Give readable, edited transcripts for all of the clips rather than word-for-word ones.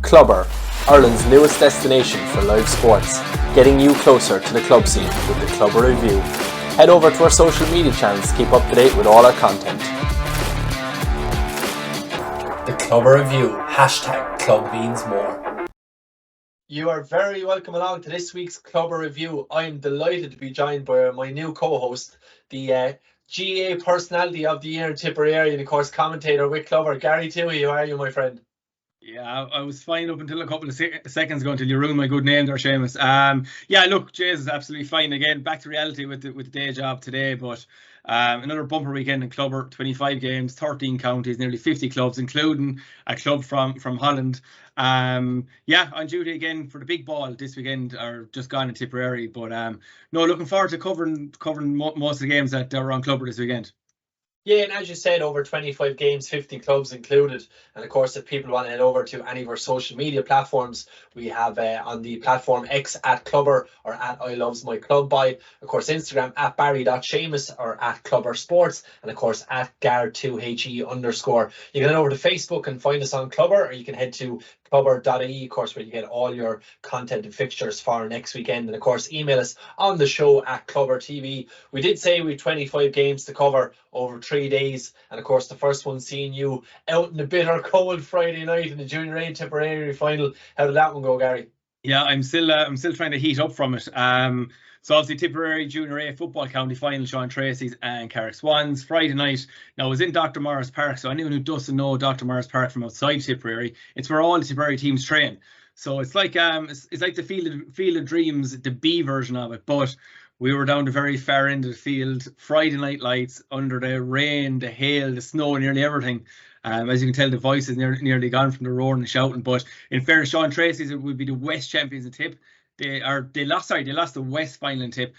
Clubber, Ireland's newest destination for live sports, getting you closer to the club scene with the Clubber Review. Head over to our social media channels to keep up to date with all our content. The Clubber Review, #ClubMeansMore. You are very welcome along to this week's Clubber Review. I am delighted to be joined by my new co-host, the GA Personality of the Year in Tipperary and of course commentator with Clubber, Gary Toohey. How are you, my friend? Yeah, I was fine up until a couple of seconds ago until you ruined my good name there, Seamus. Yeah, look, Jays is absolutely fine again. Back to reality with the day job today, but another bumper weekend in Clubber. 25 games, 13 counties, nearly 50 clubs, including a club from Holland. Yeah, on duty again for the big ball this weekend, or just gone in Tipperary. But no, looking forward to covering most of the games that are on Clubber this weekend. Yeah, and as you said, over 25 games, 50 clubs included. And of course, if people want to head over to any of our social media platforms, we have on the platform X @Clubber or @ILovesMyClubBuy. Of course, Instagram @Barry.Seamus or @ClubberSports. And of course, @Gar2HE_. You can head over to Facebook and find us on Clubber, or you can head to Clubber.ie, of course, where you get all your content and fixtures for next weekend. And of course, email us on the show @ClubberTV. We did say we had 25 games to cover over 3 days. And of course, the first one seeing you out in the bitter cold Friday night in the Junior A Tipperary final. How did that one go, Gary? Yeah, I'm still trying to heat up from it. So obviously Tipperary Junior A football county final, Sean Tracy's and Carrick Swans Friday night. Now I was in Dr. Morris Park, so anyone who doesn't know Dr. Morris Park from outside Tipperary, it's where all the Tipperary teams train. So it's like the Field of Dreams, the B version of it. But we were down the very far end of the field, Friday night lights, under the rain, the hail, the snow, nearly everything. As you can tell, the voice is nearly gone from the roaring and shouting. But in fairness, Sean Tracy's, it would be the West champions in Tip. They lost the West final in Tip.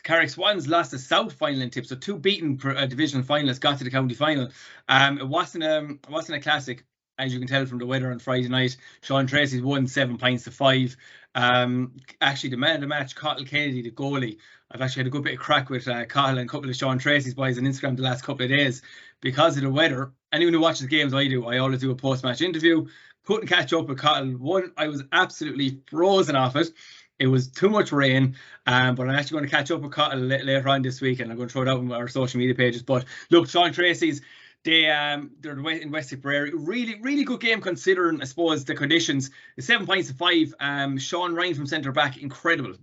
Carrick Swans lost the South final in Tip. So two beaten divisional finalists got to the county final. It wasn't a classic, as you can tell from the weather on Friday night. Sean Tracy's won 7 points to 5. Actually, the man of the match, Cottle Kennedy, the goalie. I've actually had a good bit of crack with Cottle and a couple of Sean Tracy's boys on Instagram the last couple of days because of the weather. Anyone who watches games, I always do a post-match interview. Couldn't catch up with Cottle. One, I was absolutely frozen off it. It was too much rain, but I'm actually going to catch up with Cottle later on this week, and I'm going to throw it out on our social media pages. But look, Sean Tracy's, they're in West Tipperary. Really good game considering, I suppose, the conditions. The 7 points to 5. Sean Ryan from centre back, incredible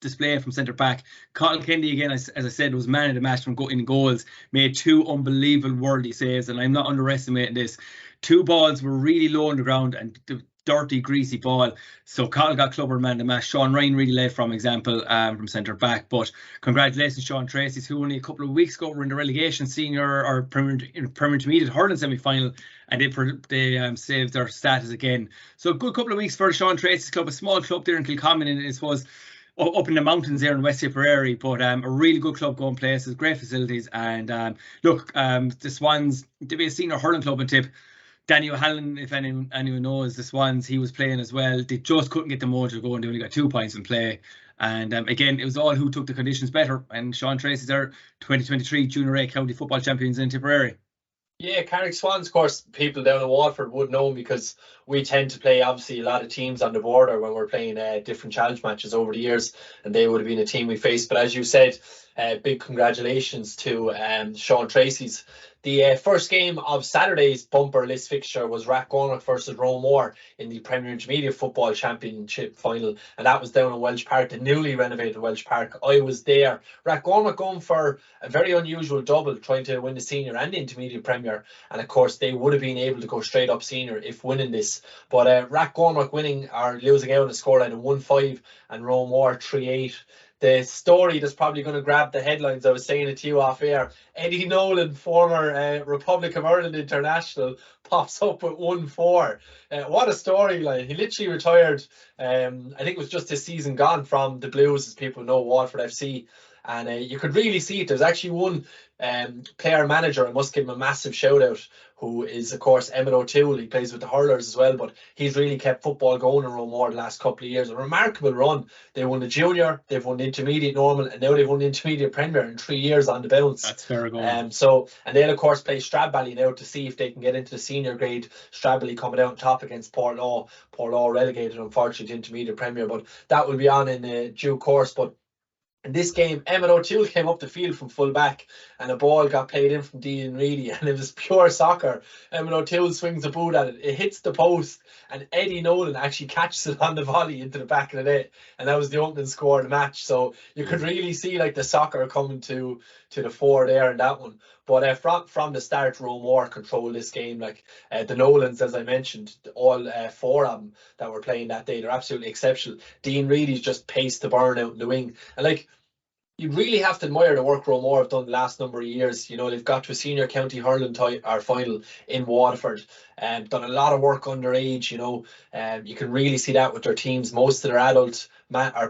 display from centre back. Cottle Kennedy again, as I said, was man of the match from in goals. Made 2 unbelievable worldly saves, and I'm not underestimating this. 2 balls were really low on the ground and dirty, greasy ball. So Cottle got Clubber man of the match. Sean Ryan really led from example from centre back. But congratulations, Sean Tracy's, who only a couple of weeks ago were in the relegation senior or Premier Intermediate hurling semi-final, and they saved their status again. So a good couple of weeks for Sean Tracy's club, a small club there in Kilcommon, and it was up in the mountains there in West Tipperary, but a really good club going places, great facilities. And look, the Swans, they'll be a senior hurling club in Tip. Danny O'Halloran, if anyone knows the Swans, he was playing as well. They just couldn't get the mojo going. They only got 2 points in play. And again, it was all who took the conditions better. And Sean Tracy's our 2023 Junior A County Football Champions in Tipperary. Yeah, Carrick Swans, of course, people down in Waterford would know because we tend to play, obviously, a lot of teams on the border when we're playing different challenge matches over the years, and they would have been a team we faced. But as you said, big congratulations to Sean Tracy's. The first game of Saturday's bumper list fixture was Rathcormac versus Roemore in the Premier Intermediate Football Championship final, and that was down in Welsh Park, the newly renovated Welsh Park. I was there. Rathcormac going for a very unusual double, trying to win the senior and the intermediate Premier, and of course they would have been able to go straight up senior if winning this. But Rathcormac winning or losing out on the scoreline of 1-5 and Roemore 3-8. The story that's probably going to grab the headlines, I was saying it to you off air, Eddie Nolan, former Republic of Ireland international, pops up with 1-4. What a storyline. He literally retired, I think it was just this season gone from the Blues, as people know, Waterford FC. And you could really see it. There's actually one player manager, I must give him a massive shout out, who is of course Emmett O'Toole. He plays with the hurlers as well, but he's really kept football going in Roe the last couple of years. A remarkable run. They won the junior, they've won the intermediate normal, and now they've won the intermediate premier in 3 years on the bounce. That's fair going. And they'll of course play Stradbally now to see if they can get into the senior grade. Stradbally coming out on top against Portlaw. Portlaw relegated unfortunately to intermediate premier, but that will be on in due course. But in this game, Emmett O'Toole came up the field from full back and a ball got played in from Dean Reedy, and it was pure soccer. Emmett O'Toole swings the boot at it, it hits the post, and Eddie Nolan actually catches it on the volley into the back of the net, and that was the opening score of the match. So you could really see like the soccer coming to the fore there in that one. But from the start, Roe controlled this game. Like the Nolans, as I mentioned, all 4 of them that were playing that day, they're absolutely exceptional. Dean Reedy's just paced the burn out in the wing, and like, you really have to admire the work Roe have done the last number of years. You know, they've got to a senior county hurling final in Waterford, and done a lot of work underage. You know, you can really see that with their teams. Most of their adult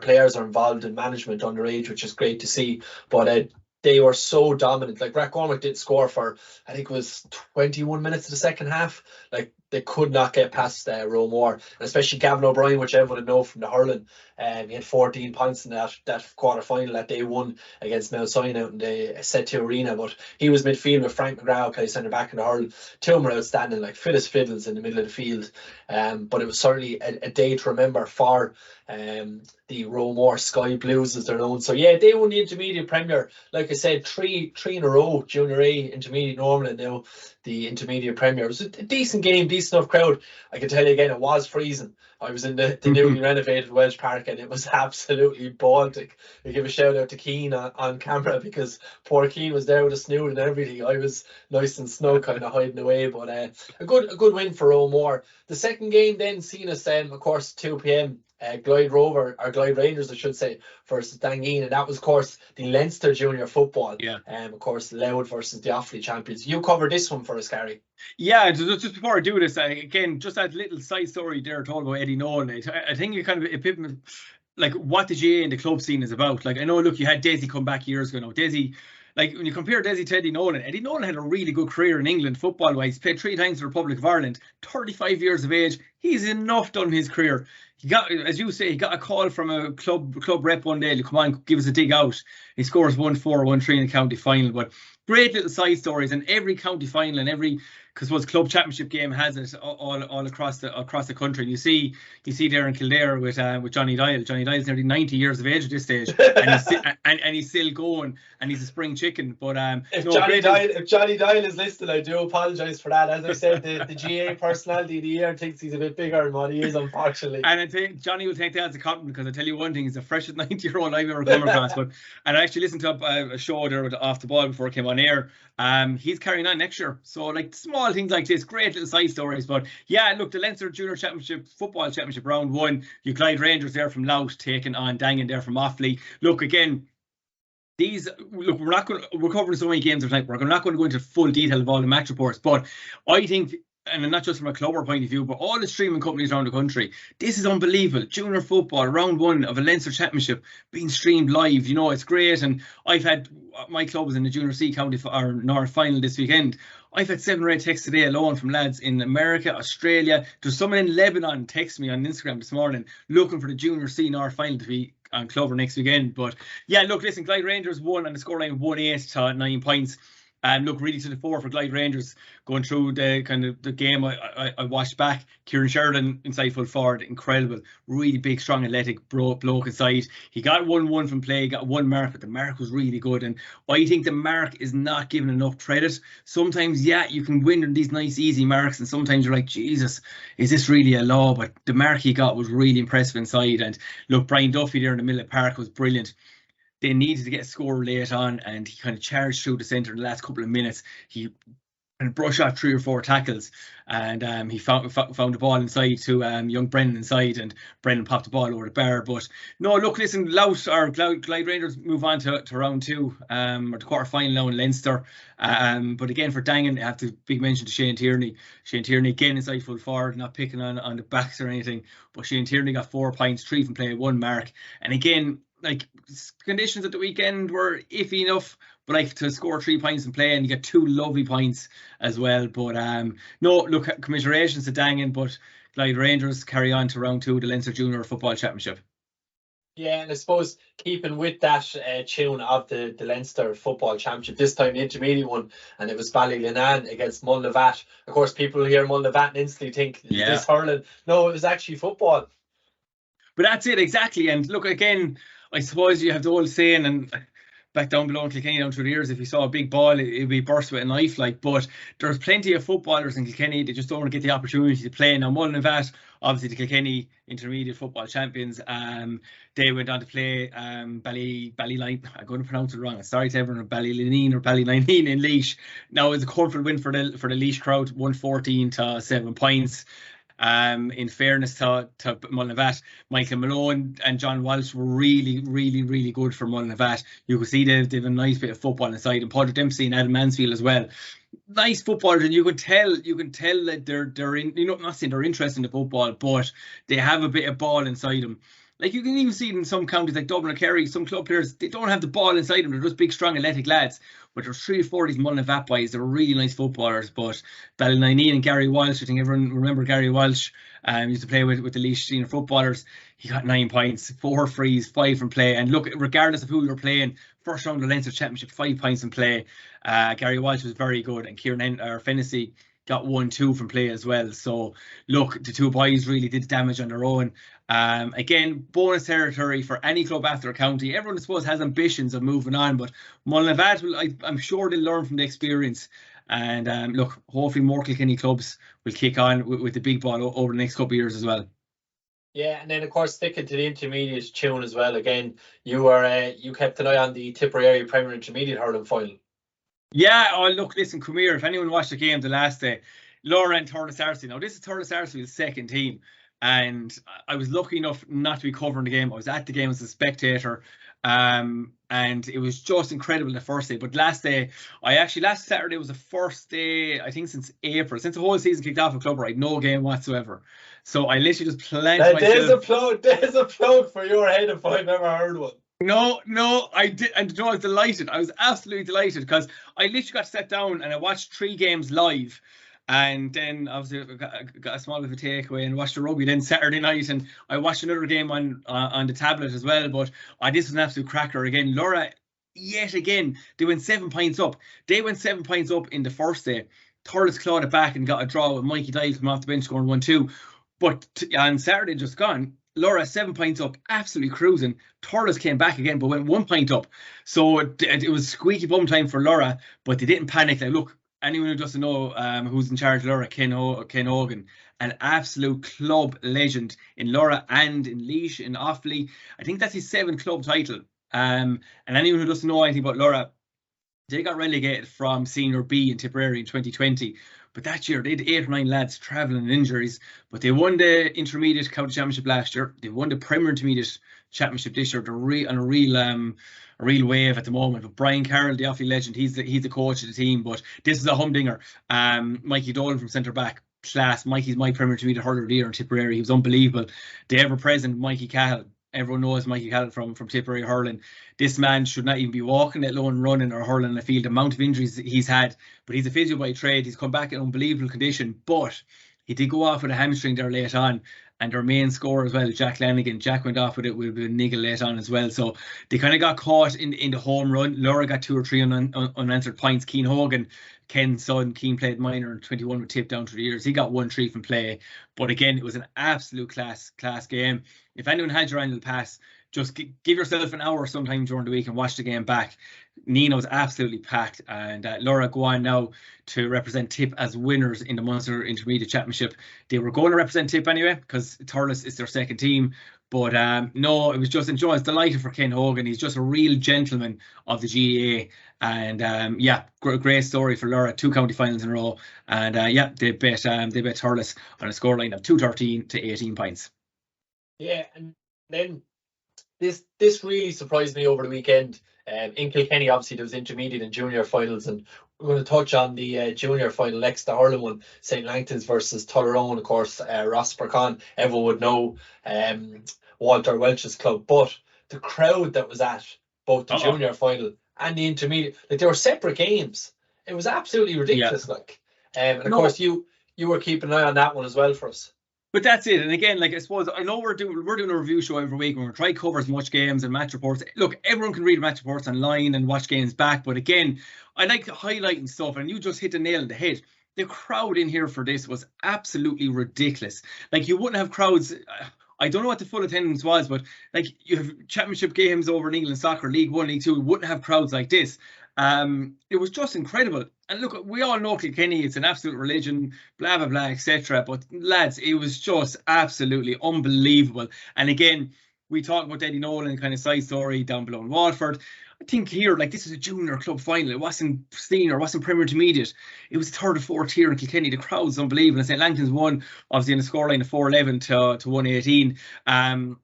players are involved in management underage, which is great to see. But they were so dominant. Like Rathcormac did score for, I think it was 21 minutes of the second half. Like, they could not get past Roe, and especially Gavin O'Brien, which everyone would know from the hurling. He had 14 points in that quarter final that they won against Mount Sion out in the Set2 Arena. But he was midfield with Frank McGrath, plays centre back in the hurl. 2 of them were outstanding, like fit as fiddles in the middle of the field. But it was certainly a day to remember for the Roe Sky Blues, as they're known. So yeah, they won the intermediate premier. Like I said, three in a row, Junior A, intermediate normal, and now the intermediate premier. It was a decent game, decent enough crowd. I can tell you again, it was freezing. I was in the newly renovated Welsh Park, and it was absolutely Baltic. I give a shout out to Keane on camera, because poor Keane was there with a snoot and everything. I was nice and snug, kind of hiding away. But a good win for Roe. The second game then seen us, of course, 2 p.m. Glyde Rangers, I should say, versus Dangeen, and that was, of course, the Leinster Junior Football. Yeah. Of course, Louth versus the Offaly champions. You covered this one for us, Gary. Yeah, just before I do this, again, just that little side story there told about Eddie Nolan. I think you kind of epitomize, like, what the GA and the club scene is about. Like, I know, look, you had Desi come back years ago now. Desi, like, when you compare Desi to Eddie Nolan had a really good career in England football-wise. Played 3 times for the Republic of Ireland, 35 years of age. He's enough done his career. He got, as you say, he got a call from a club rep one day to come on, give us a dig out. He scores 1-4, 1-3 in the county final. But great little side stories, and every county final and every, because what's club championship game has it all across the country. And you see there in Kildare with Johnny Dial. Johnny Dial's nearly 90 years of age at this stage, and he's still going, and he's a spring chicken. But if Johnny Dial is listening, I do apologise for that. As I said, the GA personality of the year thinks he's a bit bigger than what he is, unfortunately. And I think Johnny will take that as a compliment, because I tell you one thing, he's the freshest 90-year-old I've ever come across. And I actually listened to a show there with Off the Ball before it came on air. He's carrying on next year. So, like, small things like this, great little side stories. But yeah, look, the Leinster Junior Championship, Football Championship round 1, you Clyde Rangers there from Louth taking on Dangan there from Offaly. Look, again, we're covering so many games tonight. We're not going to go into full detail of all the match reports, but I think, and not just from a clubber point of view, but all the streaming companies around the country, this is unbelievable. Junior football, round 1 of a Leinster Championship being streamed live. You know, it's great. And I've had, my club was in the Junior C County or North final this weekend. I've had 7 or 8 texts today alone from lads in America, Australia. There's someone in Lebanon text me on Instagram this morning looking for the Junior C North final to be on Clover next weekend. But yeah, look, listen, Clyde Rangers won on the scoreline 1-8 to 9 points. And look, really to the fore for Clyde Rangers going through the kind of the game. I watched back. Kieran Sheridan inside full forward, incredible, really big, strong, athletic bloke inside. He got 1-1 from play, got 1 mark, but the mark was really good. And I think the mark is not given enough credit. Sometimes, yeah, you can win in these nice, easy marks, and sometimes you're like, Jesus, is this really a law? But the mark he got was really impressive inside. And look, Brian Duffy there in the middle of the park was brilliant. They needed to get a score late on, and he kind of charged through the centre in the last couple of minutes. He and brushed off 3 or 4 tackles, and he found the ball inside to young Brennan inside, and Brennan popped the ball over the bar. But no, look, listen, Louth or Clyde Rangers move on to round 2, or the quarter final now in Leinster. But again, for Dangan, I have to big mention to Shane Tierney. Shane Tierney again inside full forward, not picking on the backs or anything, but Shane Tierney got 4 points, 3 from play, 1 mark, and again, like conditions at the weekend were iffy enough, but like to score 3 points in play, and you get 2 lovely points as well. But no, look, commiserations to Dangan, but Clyde Rangers carry on to round 2 of the Leinster Junior Football Championship. Yeah, and I suppose keeping with that tune of the Leinster Football Championship, this time the intermediate one, and it was Ballylinan against Mullinavat. Of course, people hear Mullinavat and instantly think, is this hurling? No, it was actually football. But that's it, exactly. And look, again, I suppose you have the old saying, and back down below in Kilkenny down through the years, if you saw a big ball, it'd be burst with a knife. Like, but there's plenty of footballers in Kilkenny, they just don't want to get the opportunity to play. Now, Mullinavat, obviously the Kilkenny intermediate football champions, they went on to play Ballyline. I'm going to pronounce it wrong. I'm sorry to everyone, Ballylineen or Ballylineen in Laois. Now, it was a comfortable win for the Laois crowd, 114 to 7 points. In fairness to Mullinavat, Michael Malone and John Walsh were really good for Mullinavat. You could see they've a nice bit of football inside, and Padraig Dempsey and Adam Mansfield as well. Nice footballers, and you can tell that they're in, you know, not saying they're interested in the football, but they have a bit of ball inside them. Like, you can even see it in some counties like Dublin or Kerry, some club players, they don't have the ball inside them. They're just big, strong, athletic lads. But there's 3 or 4 of these Mullinavat boys. They're really nice footballers. But Ballylineen and Gary Walsh, I think everyone remember Gary Walsh, used to play with the Laois senior footballers. He got 9 points, 4 frees, 5 from play. And look, regardless of who you're playing, first round of the Leinster Championship, 5 points in play. Gary Walsh was very good. And Kieran Fennessy got 1-2 from play as well. So look, the 2 boys really did damage on their own. Again, bonus territory for any club after a county. Everyone, I suppose, has ambitions of moving on, but Mullinavat, I'm sure they'll learn from the experience. And look, hopefully more Kilkenny clubs will kick on with the big ball over the next couple of years as well. Yeah, and then of course sticking to the intermediate tune as well. Again, you kept an eye on the Tipperary Premier Intermediate hurling final. Yeah, oh look, listen, come here. If anyone watched the game the last day, Laura and Thurles Arceley. Now, this is Thurles Arceley's second team, and I was lucky enough not to be covering the game. I was at the game as a spectator, and it was just incredible the first day. But last Saturday was the first day, I think, since April, since the whole season kicked off at Clubber, I had no game whatsoever. So I literally just planted myself. There's a plug for your head if I've ever heard one. No, I did, and I was delighted. I was absolutely delighted because I literally got to sit down and I watched 3 games live, and then obviously got a small bit of a takeaway and watched the rugby then Saturday night, and I watched another game on the tablet as well. But this was an absolute cracker again. Laura, yet again, they went 7 points up. They went 7 points up in the first day. Thurles clawed it back and got a draw with Mikey Dial coming off the bench scoring 1-2. But on Saturday just gone, Laura 7 points up, absolutely cruising. Thurles came back again, but went 1 point up. So it was squeaky bum time for Laura, but they didn't panic. Like, look, anyone who doesn't know who's in charge of Laura, Ken Hogan, an absolute club legend in Laura and in Laois, in Offaly. I think that's his 7th club title. And anyone who doesn't know anything about Laura, they got relegated from Senior B in Tipperary in 2020. But that year, they had 8 or 9 lads travelling in injuries. But they won the Intermediate County Championship last year. They won the Premier Intermediate Championship this year. They're on a real wave at the moment. But Brian Carroll, the Offaly legend, he's the coach of the team. But this is a humdinger. Mikey Dolan from centre back, class. Mikey's my Premier Intermediate hurler of the year in Tipperary. He was unbelievable. The ever-present Mikey Cahill. Everyone knows Mikey Cahill from Tipperary hurling. This man should not even be walking, let alone running or hurling in the field. The amount of injuries he's had, but he's a physio by trade. He's come back in unbelievable condition, but he did go off with a hamstring there late on. And their main scorer as well, Jack Lanigan. Jack went off with a niggle late on as well. So they kind of got caught in the home run. Laura got 2 or 3 unanswered points. Keane Hogan, Ken's son, Keane played minor in 21 with Tip down through the years. He got 1-3 from play. But again, it was an absolute class game. If anyone had your annual pass, just give yourself an hour sometime during the week and watch the game back. Nino's absolutely packed, and Laura go on now to represent Tip as winners in the Munster Intermediate Championship. They were going to represent Tip anyway because Thurles is their second team. But no, it was just enjoyable. I was delighted for Ken Hogan. He's just a real gentleman of the GAA. And yeah, great story for Laura. 2 county finals in a row. And yeah, they bet Thurles on a scoreline of 213 to 18 points. Yeah, and then this really surprised me over the weekend. In Kilkenny, obviously, there was intermediate and junior finals, and we're going to touch on the junior final next, the hurling one, St. Langton's versus Tullaroan, of course, Ross Percon. Everyone would know Walter Welch's club, but the crowd that was at both the junior final and the intermediate, like they were separate games. It was absolutely ridiculous. And of course you were keeping an eye on that one as well for us. But that's it. And again, like I suppose I know we're doing a review show every week and we're trying to cover as much games and match reports. Look, everyone can read match reports online and watch games back. But again, I like highlighting stuff, and you just hit the nail on the head. The crowd in here for this was absolutely ridiculous. Like, you wouldn't have crowds. I don't know what the full attendance was, but like, you have championship games over in England soccer, League One, League Two, you wouldn't have crowds like this. It was just incredible. And look, we all know Kilkenny, it's an absolute religion, blah, blah, blah, etc. But lads, it was just absolutely unbelievable. And again, we talk about Eddie Nolan kind of side story down below in Waterford. I think here, like, this is a junior club final. It wasn't senior, it wasn't Premier Intermediate. It was third or fourth tier in Kilkenny. The crowd's unbelievable. And St. Langton's won, obviously, in a scoreline of 4-11 to 1-18.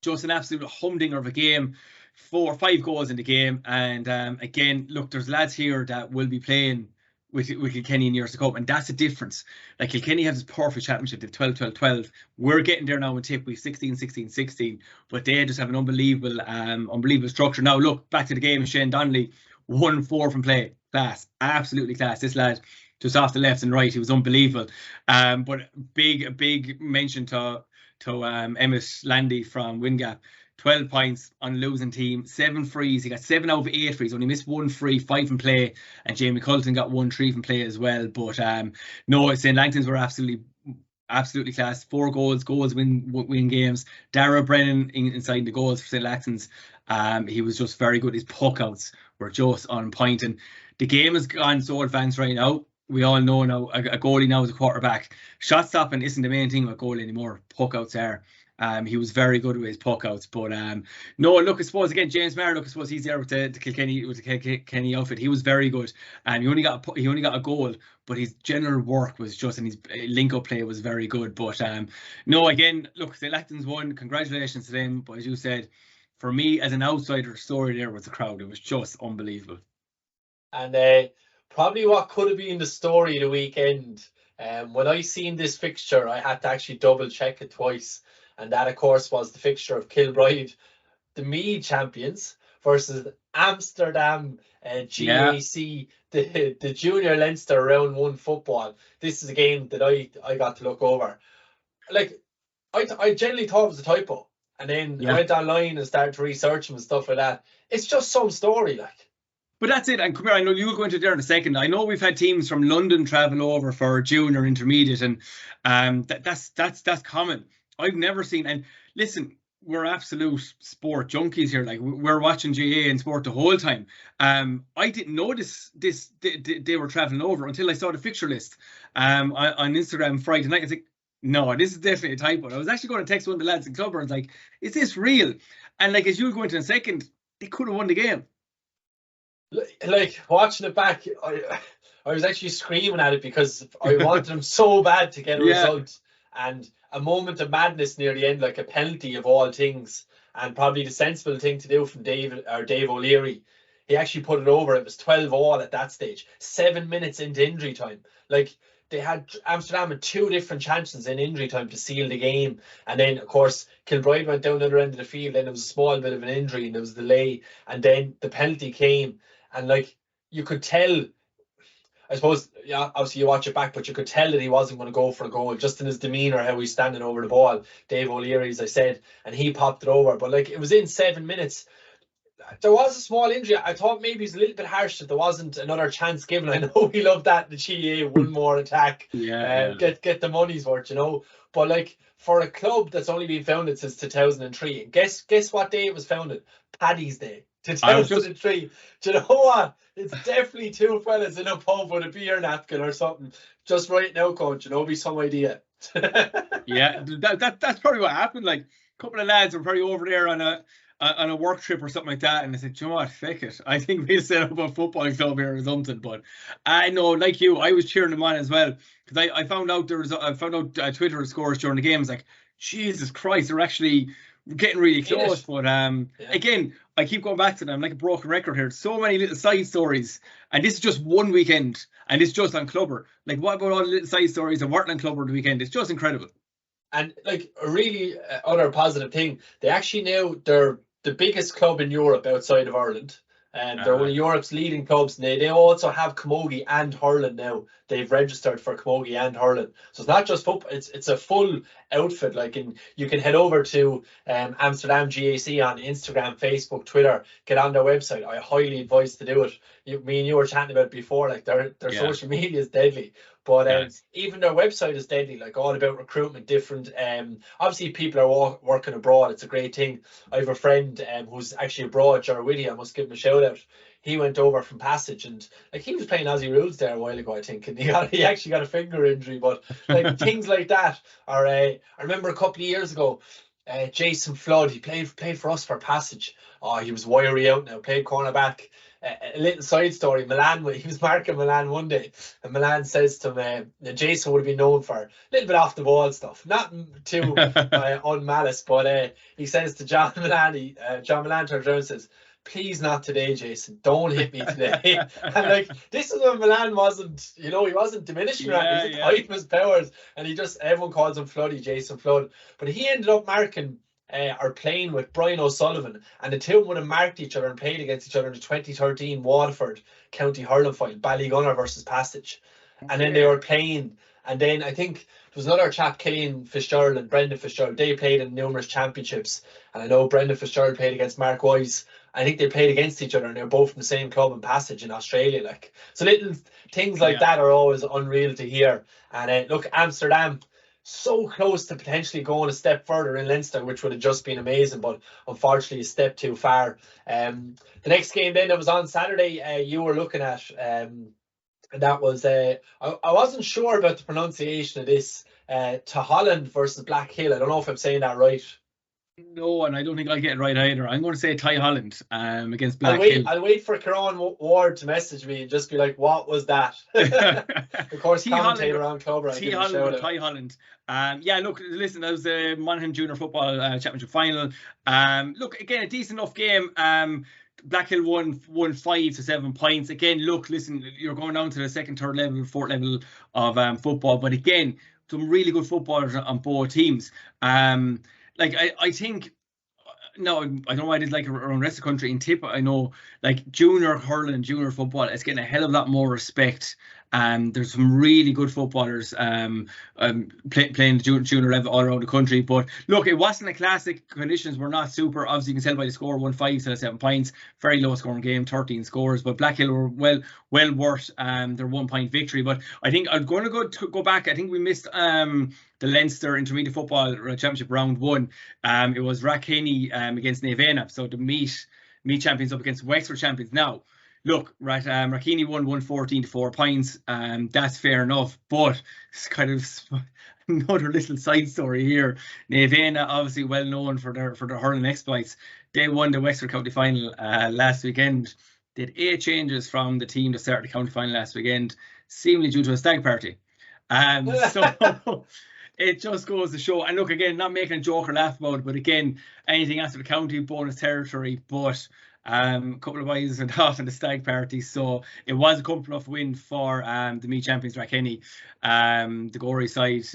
Just an absolute humdinger of a game. 4 or 5 goals in the game. And again, look, there's lads here that will be playing with Kilkenny in years to come, and that's the difference. Like, Kilkenny has this perfect championship. They've 12-12-12. We're getting there now in Tip. We've 16-16-16, but they just have an unbelievable structure. Now look, back to the game. Shane Donnelly, 1-4 from play. Class, absolutely class. This lad just off the left and right, he was unbelievable. But big mention to Emmett Landy from Wingap. 12 points on a losing team, 7 frees. He got 7 out of 8 frees, only missed 1 free, 5 from play, and Jamie Colton got 1 3 from play as well. But no, St. Langton's were absolutely class. 4 goals win games. Dara Brennan inside the goals for St. Langton's. He was just very good. His puck outs were just on point, and the game has gone so advanced right now. We all know now a goalie now is a quarterback. Shot stopping isn't the main thing with goalie anymore. Puck outs are. He was very good with his puck outs. But no, look, I suppose again, James Maher, look, I suppose he's there with the Kilkenny outfit. He was very good. He only got a goal, but his general work was just, and his link-up play was very good. But no, again, look, the Langtons won. Congratulations to them. But as you said, for me as an outsider, the story there was the crowd. It was just unbelievable. And probably what could have been the story of the weekend. When I seen this fixture, I had to actually double check it twice. And that, of course, was the fixture of Kilbride, the Meath champions, versus Amsterdam GAC, the Junior Leinster Round 1 football. This is a game that I got to look over. Like, I generally thought it was a typo. And then I went online and started to research them and stuff like that. It's just some story, like. But that's it. And come here, I know you'll go into there in a second. I know we've had teams from London travel over for junior, intermediate, and that's common. I've never seen, and listen, we're absolute sport junkies here. Like, we're watching GA and sport the whole time. I didn't know they were traveling over until I saw the fixture list on Instagram Friday night. I was like, no, this is definitely a typo. I was actually going to text one of the lads in Clubber and like, is this real? And like, as you'll go into in a second, they could have won the game. Like, watching it back, I was actually screaming at it because I wanted them so bad to get a result. And a moment of madness near the end, like a penalty of all things, and probably the sensible thing to do from Dave O'Leary. He actually put it over. It was 12-all at that stage, 7 minutes into injury time. Like, they had Amsterdam had 2 different chances in injury time to seal the game. And then, of course, Kilbride went down the other end of the field, and there was a small bit of an injury, and there was a delay. And then the penalty came, and like, you could tell, I suppose, obviously you watch it back, but you could tell that he wasn't going to go for a goal, just in his demeanour, how he's standing over the ball. Dave O'Leary, as I said, and he popped it over. But like, it was in 7 minutes. There was a small injury. I thought maybe it's a little bit harsh that there wasn't another chance given. I know we love that, the GA, one more attack, get the money's worth, you know. But like, for a club that's only been founded since 2003, guess what day it was founded? Paddy's Day, 2003. Do you know what? It's definitely 2 fellas in a pub with a beer napkin or something. Just right now, coach, you know, be some idea. That's probably what happened. Like, a couple of lads were probably over there on a work trip or something like that, and I said, you know what, fuck it, I think we'll set up a football club here or something. But I know, like you, I was cheering them on as well, because I found out Twitter scores during the game. I was like, Jesus Christ, they're actually getting really close. But again, I keep going back to them. I'm like a broken record here. So many little side stories, and this is just one weekend, and it's just on Clubber. Like, what about all the little side stories of working on Clubber the weekend? It's just incredible. And like, a really other positive thing, they actually now, their the biggest club in Europe outside of Ireland. And they're one of Uh, Europe's leading clubs. And they also have camogie and hurling now. They've registered for camogie and hurling. So it's not just football, it's a full outfit. Like, you can head over to Amsterdam GAC on Instagram, Facebook, Twitter, get on their website. I highly advise to do it. Me and you were chatting about it before, like their yeah, social media is deadly. But yeah, even their website is deadly, like all about recruitment, different. Obviously, people are working abroad. It's a great thing. I have a friend who's actually abroad, Jarwitty. I must give him a shout out. He went over from Passage, and like he was playing Aussie rules there a while ago, I think, and he actually got a finger injury. But like things like that are. I remember a couple of years ago, Jason Flood. He played for us for Passage. Oh, he was wiry out now. Played cornerback. A little side story. Milan, he was marking Milan one day, and Milan says to him, Jason would have been known for a little bit off the ball stuff, not too on malice, but he says to John Milan, John Milan turns around and says, "Please not today, Jason. Don't hit me today." And like, this is when Milan wasn't, he wasn't diminishing around. He's at the height of his powers, and everyone calls him Floody, Jason Flood. But he ended up marking or playing with Brian O'Sullivan, and the two would have marked each other and played against each other in the 2013 Waterford County Hurling final, Ballygunner versus Passage. And then they were playing, and then I think there was another chap, Killian Fitzgerald and Brendan Fitzgerald. They played in numerous championships, and I know Brendan Fitzgerald played against Mark Wise. I think they played against each other, and they're both from the same club in Passage in Australia. Like, so little things like that are always unreal to hear. And look, Amsterdam, so close to potentially going a step further in Leinster, which would have just been amazing, but unfortunately a step too far. The next game then that was on Saturday, you were looking at, and that was I wasn't sure about the pronunciation of this, Holland versus Black Hill. I don't know if I'm saying that right. no, and I don't think I'll get it right either. I'm going to say Ty Holland against Black Hill. I'll wait for Kieran Ward to message me and just be like, "What was that?" Of course, commentator on Clubber. Ty Holland or Ty Holland. Yeah, look, listen, that was the Monaghan Junior Football Championship final. Look, again, a decent enough game. Black Hill won 5 to 7 points. Again, look, listen, you're going down to the second, third level, fourth level of football, but again, some really good footballers on both teams. Like I think, no, I don't know why I did like around the rest of the country. In Tip, I know like junior hurling, junior football, it's getting a hell of a lot more respect. There's some really good footballers playing the junior level all around the country. But look, it wasn't a classic. Conditions were not super. Obviously, you can tell by the score, 1-5 to 7 points. Very low scoring game, 13 scores. But Black Hill were well worth their 1 point victory. But I think I'm going to go back. I think we missed the Leinster Intermediate Football Championship round 1. It was Rathkenny against Navenna. So the meet champions up against Wexford champions. Now, look, Rathkenny won 114 to 4 points. That's fair enough, but it's kind of another little side story here. Navenna, obviously well known for their hurling exploits. They won the Wexford County final last weekend. Did 8 changes from the team that started the county final last weekend, seemingly due to a stag party. So it just goes to show. And look, again, not making a joke or laugh about it, but again, anything after the county, bonus territory. But a couple of boys went off in the stag party, so it was a comfortable enough win for the meet champions Rathkenny. The Gorey side,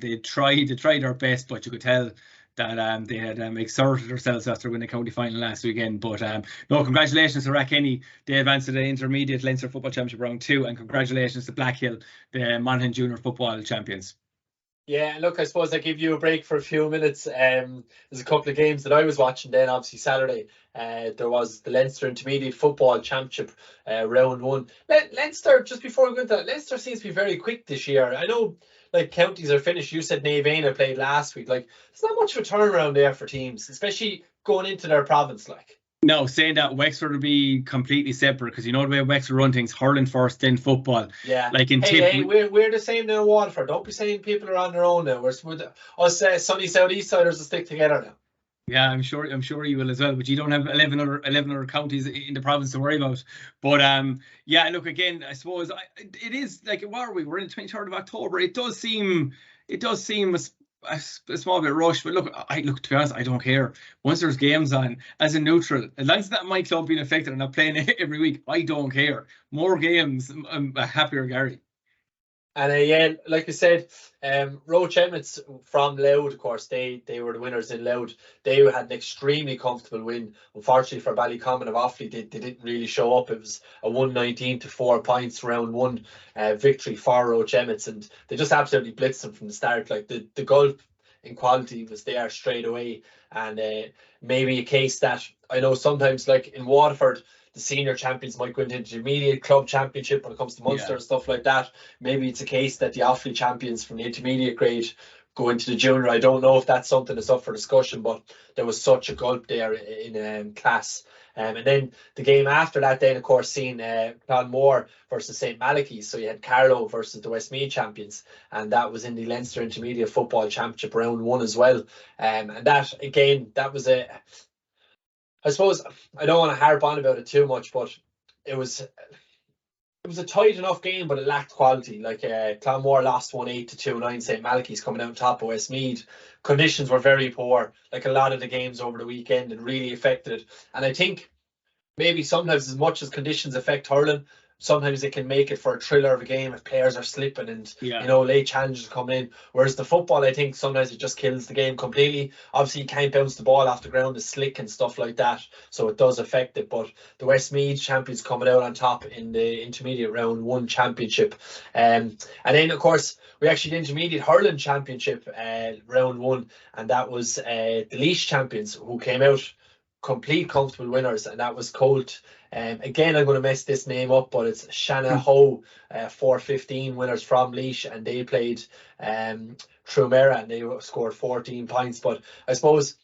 they tried their best, but you could tell that they had exerted themselves after winning the county final last weekend. But no, congratulations to Rathkenny. They advanced to the intermediate Leinster Football Championship round 2, and congratulations to Black Hill, the Monaghan Junior Football champions. Yeah, look, I suppose I give you a break for a few minutes. There's a couple of games that I was watching then. Obviously, Saturday, there was the Leinster Intermediate Football Championship round 1. Leinster, just before we go into that, Leinster seems to be very quick this year. I know, like, counties are finished. You said Navenna played last week. Like, there's not much of a turnaround there for teams, especially going into their province, like. No, saying that, Wexford will be completely separate, because you know the way Wexford run things, hurling first, then football. Yeah. Like in we're the same now in Waterford. Don't be saying people are on their own now. Us sunny south east siders will stick together now. Yeah, I'm sure you will as well. But you don't have 11 other counties in the province to worry about. But yeah, look, again, I suppose it is like, what are we? We're in the 23rd of October. It does seem a small bit rushed, but look, to be honest, I don't care. Once there's games on, as a neutral, as long as that my club being affected and not playing every week, I don't care. More games, I'm a happier Gary. And yeah, like I said, Roach Emmets from Loud, of course, they were the winners in Loud. They had an extremely comfortable win. Unfortunately for Ballycommon of Offaly, they didn't really show up. It was a 119 to 4 points round one victory for Roach Emmets, and they just absolutely blitzed them from the start. Like the gulp in quality was there straight away, and maybe a case that I know sometimes, like in Waterford, the senior champions might go into intermediate club championship when it comes to Munster and stuff like that. Maybe it's a case that the Offaly champions from the intermediate grade go into the junior. I don't know if that's something that's up for discussion, but there was such a gulp there in class. And then the game after that, then of course, seen Clonmore versus St. Malachy's. So you had Carlow versus the Westmeath champions, and that was in the Leinster Intermediate Football Championship round one as well. And that again, that was I suppose I don't want to harp on about it too much, but it was a tight enough game, but it lacked quality. Like Clonmore lost 1-8 to 2-9. St. Malachy's coming out on top of Westmeath. Conditions were very poor, like a lot of the games over the weekend, and really affected it. And I think maybe sometimes, as much as conditions affect hurling, sometimes it can make it for a thriller of a game if players are slipping and late challenges coming in. Whereas the football, I think sometimes it just kills the game completely. Obviously, you can't bounce the ball off the ground, it's slick and stuff like that, so it does affect it. But the Westmeath champions coming out on top in the intermediate round one championship, and then of course we actually did intermediate hurling championship round one, and that was the Laois champions who came out complete comfortable winners, and that was Colt. Again, I'm going to mess this name up, but it's Shanahoe, 4-15 winners from Laois, and they played Trumera, and they scored 14 points. But I suppose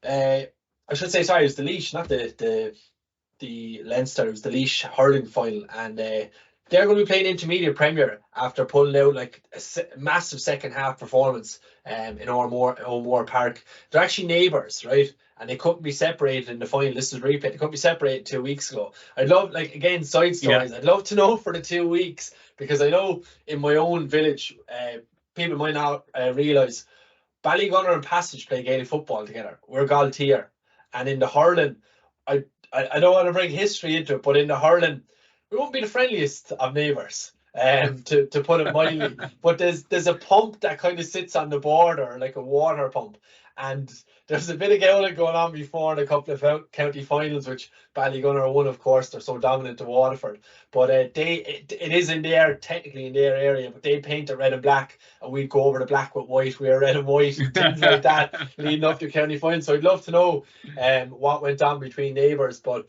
I should say, sorry, it was the Laois, not the Leinster. It was the Laois hurling final, and they're going to be playing intermediate Premier after pulling out like a massive second half performance in O'More Park. They're actually neighbours, right? And they couldn't be separated in the final. This is replay. They couldn't be separated 2 weeks ago. I'd love, like, again, side stories. I'd love to know for the 2 weeks, because I know in my own village, people might not realise Ballygunner and Passage play Gaelic football together. We're Galtier. And in the hurling, I don't want to bring history into it, but in the hurling, we won't be the friendliest of neighbours, to put it mildly. But there's a pump that kind of sits on the border, like a water pump. And there's a bit of gambling going on before in a couple of county finals, which Ballygunner won, of course. They're so dominant to Waterford. But it is technically in their area, but they paint it red and black, and we'd go over the black with white. We are red and white, and things like that, leading up to county finals. So I'd love to know what went on between neighbours. But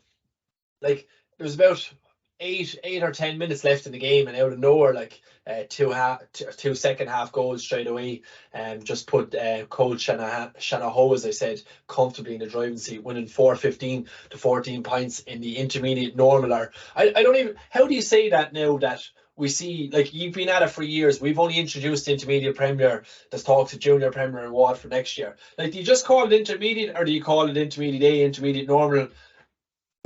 like, there was about 8 or 10 minutes left in the game, and out of nowhere, like two second half goals straight away, and just put Cole Shanahoe, as I said, comfortably in the driving seat, winning 4-15 to 14 points in the intermediate normal. I don't even, how do you say that now that we see, like, you've been at it for years? We've only introduced the intermediate Premier. There's talks of junior Premier and what for next year. Like, do you just call it intermediate, or do you call it intermediate A, intermediate normal?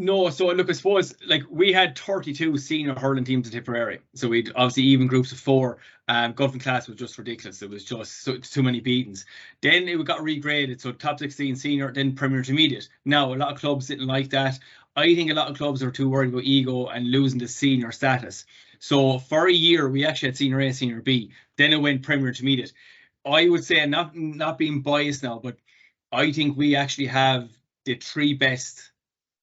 No, so look, I suppose, like, we had 32 senior hurling teams in Tipperary, so we'd obviously even groups of 4. Golfing class was just ridiculous. It was just too many beatings. Then it got regraded, so top 16 senior, then Premier Intermediate. Now a lot of clubs didn't like that. I think a lot of clubs are too worried about ego and losing the senior status. So for a year we actually had senior A, senior B. Then it went Premier Intermediate. I would say, not being biased now, but I think we actually have the 3 best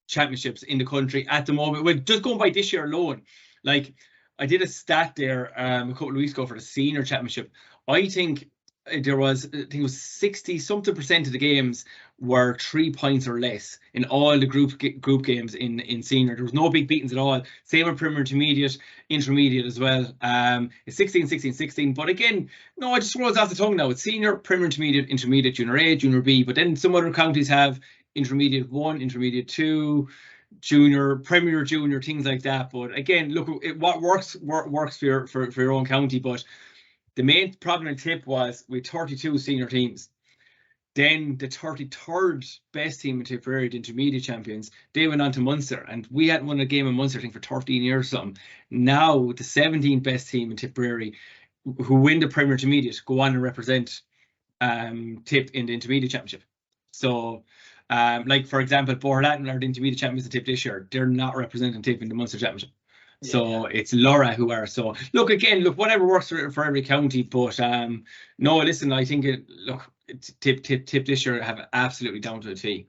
championships in the country at the moment. Well, just going by this year alone, like, I did a stat there a couple of weeks ago for the senior championship. I think it was 60-something% of the games were 3 points or less in all the group games in senior. There was no big beatings at all. Same with Premier Intermediate as well. It's 16-16-16. But again, no, I just rolls off the tongue now. It's senior, Premier Intermediate, Junior A, Junior B. But then some other counties have Intermediate 1, Intermediate 2, Junior, Premier Junior, things like that. But again, look, what works for your own county. But the main problem in Tip was with 32 senior teams. Then the 33rd best team in Tipperary, the intermediate champions, they went on to Munster, and we hadn't won a game in Munster, I think, for 13 years or something. Now the 17th best team in Tipperary, who win the Premier Intermediate, go on and represent Tip in the intermediate championship. So, like, for example, Borlatin are the intermediate champions of Tip this year. They're not representing Tip in the Munster championship. So it's Laura who are. So look, again, whatever works for every county. But no, listen, I think tip this year have absolutely down to the T.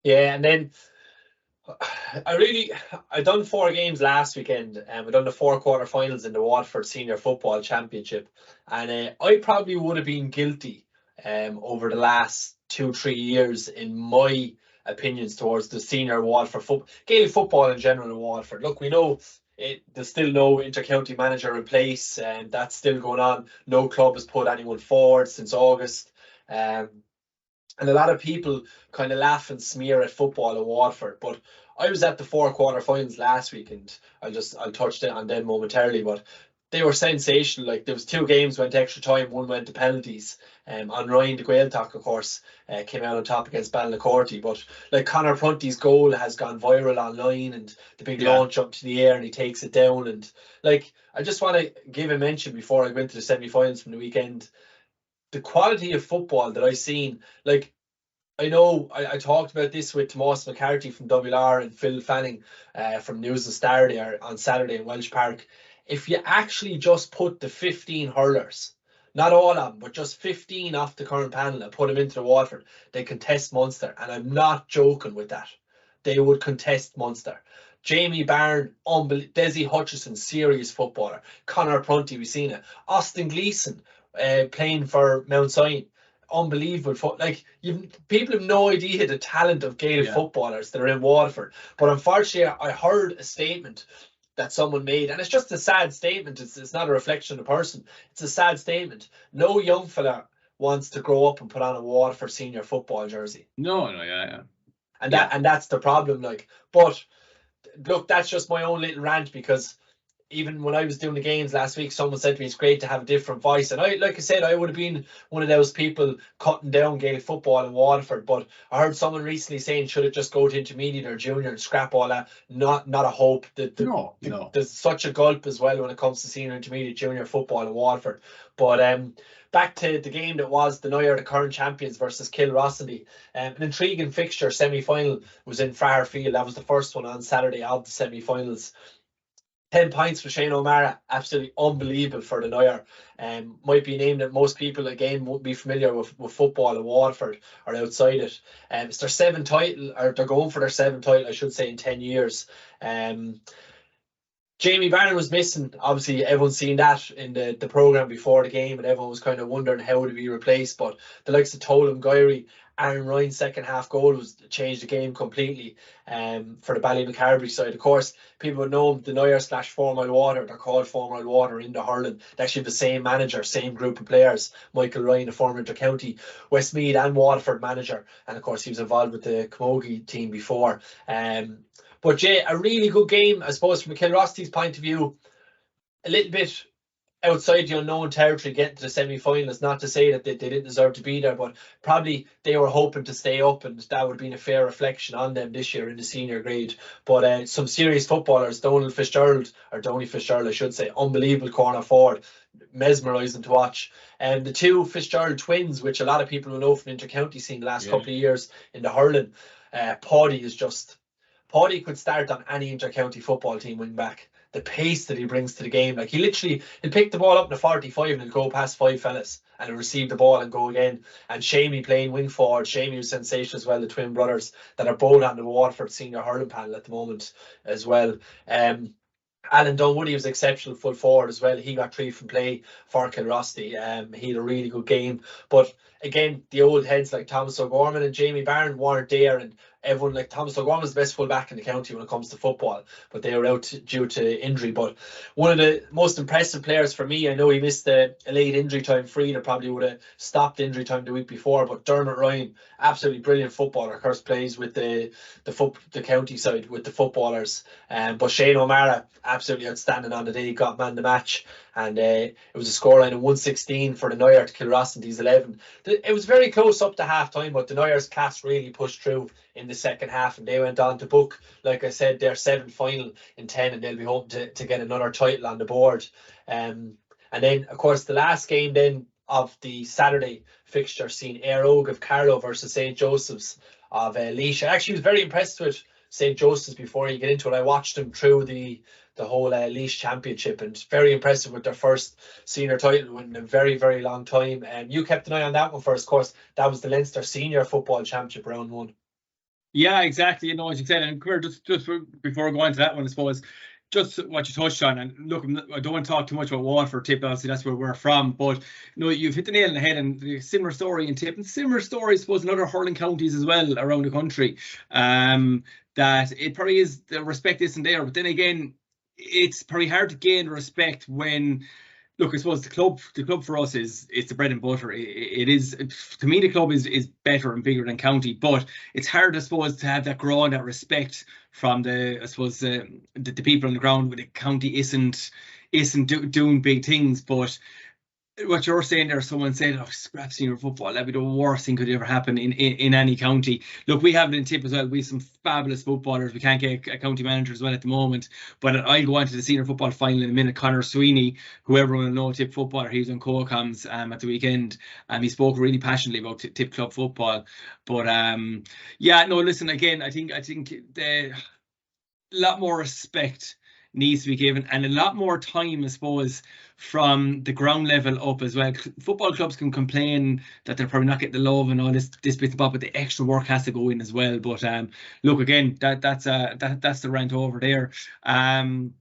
Yeah, and then I done 4 games last weekend, and we done the 4 quarterfinals in the Waterford Senior Football Championship, and I probably would have been guilty over the last 2-3 years, in my opinions, towards the senior Waterford Gaelic football in general in Waterford. Look, we know there's still no inter-county manager in place, and that's still going on. No club has put anyone forward since August. And a lot of people kind of laugh and smear at football in Waterford. But I was at the 4 quarterfinals last week, and I'll touch on them momentarily. But they were sensational. Like, there was 2 games went to extra time, 1 went to penalties. On Ryan, the Gaeltacht, of course, came out on top against Ballycorty. But like, Conor Prunty's goal has gone viral online, and the big launch up to the air, and he takes it down. And like, I just want to give a mention before I go into the semi-finals from the weekend. The quality of football that I've seen, like, I know I talked about this with Tomas McCarthy from WR and Phil Fanning from News and Star there on Saturday in Welsh Park. If you actually just put the 15 hurlers, not all of them, but just 15 off the current panel, and put them into the Waterford, they contest Munster. And I'm not joking with that. They would contest Munster. Jamie Byrne, Desi Hutchison, serious footballer. Conor Prunty, we've seen it. Austin Gleeson, playing for Mount Sion, unbelievable. Like, people have no idea the talent of Gaelic footballers that are in Waterford. But unfortunately, I heard a statement that someone made, and it's just a sad statement. It's not a reflection of the person. It's a sad statement. No young fella wants to grow up and put on a Waterford senior football jersey. No, and that's the problem. Like, but look, that's just my own little rant, because even when I was doing the games last week, someone said to me it's great to have a different voice. And like I said, I would have been one of those people cutting down Gaelic football in Waterford. But I heard someone recently saying, should it just go to intermediate or junior and scrap all that? Not a hope. No. There's such a gulp as well when it comes to senior, intermediate, junior football in Waterford. But back to the game that was the Noyer, the current champions, versus Kilrossity. An intriguing fixture. Semi-final was in Fairfield. That was the first one on Saturday of the semi-finals. 10 points for Shane O'Mara, absolutely unbelievable for the Noyer. Might be named that most people, again, won't be familiar with football in Waterford or outside it. It's their 7th title, or they're going for their 7th title, I should say, in 10 years. Jamie Barron was missing. Obviously, everyone's seen that in the programme before the game, and everyone was kind of wondering how would he be replaced. But the likes of Tolan Gyrey, Aaron Ryan's second half goal changed the game completely for the Ballymacarbery side. Of course, people would know the Noyer / 4 Mile Water. They're called 4 Mile Water in the hurling. They're actually the same manager, same group of players. Michael Ryan, a former inter-county Westmeath and Waterford manager. And of course, he was involved with the Camogie team before. But Jay, a really good game, I suppose, from Kilrossity's point of view. A little bit outside the unknown territory, getting to the semi-finals. Not to say that they didn't deserve to be there, but probably they were hoping to stay up, and that would have been a fair reflection on them this year in the senior grade. But some serious footballers, Donny Fitzgerald, I should say, unbelievable corner forward, mesmerising to watch. And the 2 Fitzgerald twins, which a lot of people will know from the inter-county scene the last couple of years in the hurling. Paddy could start on any inter-county football team wing back. The pace that he brings to the game, like, he'll pick the ball up in the 45 and he'll go past 5 fellas and he'll receive the ball and go again. And Shamey playing wing forward. Shamey was sensational as well, the twin brothers that are both on the Waterford senior hurling panel at the moment as well. Alan Dunwoody was exceptional full forward as well. He got 3 from play for Kilrossity. He had a really good game. But again, the old heads like Thomas O'Gorman and Jamie Barron weren't there, and everyone, like Thomas O'Gorman, was the best full back in the county when it comes to football, but they were out due to injury. But one of the most impressive players for me, I know he missed a late injury time free that probably would have stopped injury time the week before, but Dermot Ryan, absolutely brilliant footballer. Of course, plays with the county side with the footballers. But Shane O'Mara, absolutely outstanding on the day. He got man the match, and it was a scoreline of 116 for the Noyer to Kilrossity's 11. It was very close up to half time, but the Noyer's class really pushed through in the second half, and they went on to book, like I said, their 7th final in 10, and they'll be hoping to get another title on the board. And then, of course, the last game then of the Saturday fixture seen Éire Óg of Carlow versus St. Joseph's of Laois. I actually was very impressed with St. Joseph's before you get into it. I watched them through the the whole Laois Championship, and very impressive with their first senior title in a very, very long time. And you kept an eye on that one first, of course. That was the Leinster Senior Football Championship round 1. Yeah, exactly. You know what you said, and Claire, just before going to that one, I suppose, just what you touched on, and look, I don't want to talk too much about Waterford, Tip. Obviously, that's where we're from, but you've hit the nail on the head, and the similar story in Tip, and similar story, I suppose, in other hurling counties as well around the country. That it probably is, the respect isn't there, but then again, it's probably hard to gain respect when. Look, I suppose the club for us is the bread and butter. It is, to me, the club is better and bigger than county, but it's hard, I suppose, to have that grow and that respect from the people on the ground when the county isn't doing big things. But what you're saying there, someone said, "Oh, scrap senior football, that'd be the worst thing could ever happen in any county." Look, we have it in Tip as well. We have some fabulous footballers. We can't get a county manager as well at the moment, but I'll go on to the senior football final in a minute. Connor Sweeney, who everyone will know, Tip footballer, he was on co-coms at the weekend, and he spoke really passionately about Tip club football. But yeah, no, listen, again, I think a lot more respect needs to be given, and a lot more time, I suppose, from the ground level up as well. Football clubs can complain that they're probably not getting the love and all this bit and bob, but the extra work has to go in as well. But look, again, that's the rant over there. I'm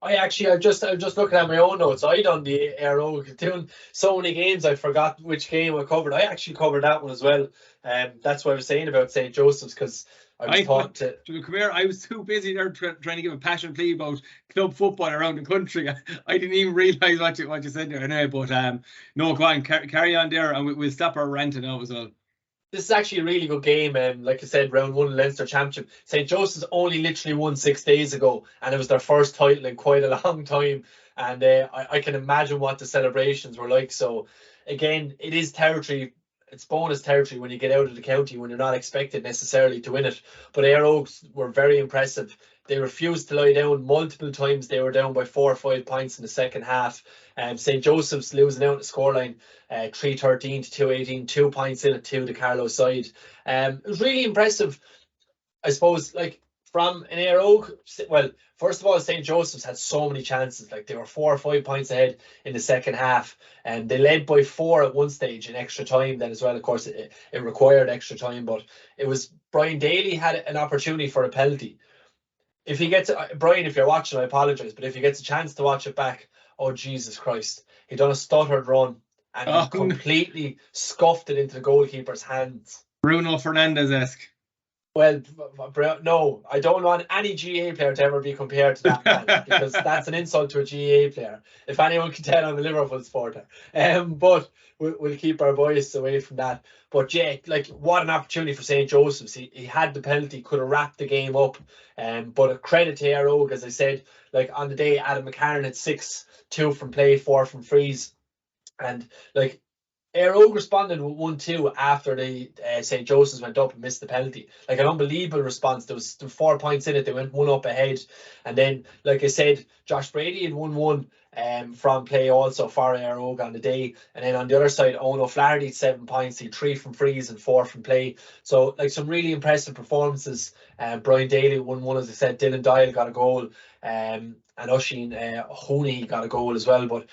just looking at my own notes. I done the Aero, doing so many games I forgot which game I covered. I actually covered that one as well. That's what I was saying about St. Joseph's, because I was come here. I was too busy there trying to give a passion plea about club football around the country. I didn't even realise what you said there anyway. But no, go on, carry on there, and we'll stop our ranting now as well. This is actually a really good game. Like I said, round 1 Leinster Championship. St. Joseph's only literally won 6 days ago, and it was their first title in quite a long time. And I can imagine what the celebrations were like. So again, it is territory. It's bonus territory when you get out of the county, when you're not expected necessarily to win it. But Ayr Oaks were very impressive. They refused to lie down multiple times. They were down by 4 or 5 points in the second half. St. Joseph's losing out the scoreline, 3-13 to 2-18, 2 points in it to the Carlow side. It was really impressive, I suppose, like from an Ayr Oak. Well, first of all, St. Joseph's had so many chances. Like, they were 4 or 5 points ahead in the second half, and they led by 4 at one stage in extra time. Then as well, of course, it required extra time, but it was Brian Daly had an opportunity for a penalty. If he gets Brian, if you're watching, I apologise, but if he gets a chance to watch it back, oh Jesus Christ, he done a stuttered run and he completely scuffed it into the goalkeeper's hands. Bruno Fernandes-esque. Well, no, I don't want any GAA player to ever be compared to that man, because that's an insult to a GAA player. If anyone can tell, I'm a Liverpool supporter. But we'll keep our bias away from that. But Jake, like, what an opportunity for St. Joseph's. He had the penalty, could have wrapped the game up. But a credit to Ayr Oak, as I said, like on the day, Adam McCarron had 6, 2 from play, 4 from frees, and like, Ayr Oak responded with 1-2 after the St. Joseph's went up and missed the penalty. Like, an unbelievable response. There was 4 points in it. They went 1 up ahead. And then, like I said, Josh Brady had 1-1 from play also for Ayr Oak on the day. And then on the other side, Owen O'Flaherty had 7 points. He had 3 from frees and 4 from play. So, like, some really impressive performances. Brian Daly won 1, as I said. Dylan Doyle got a goal. And Oisin Honey got a goal as well. But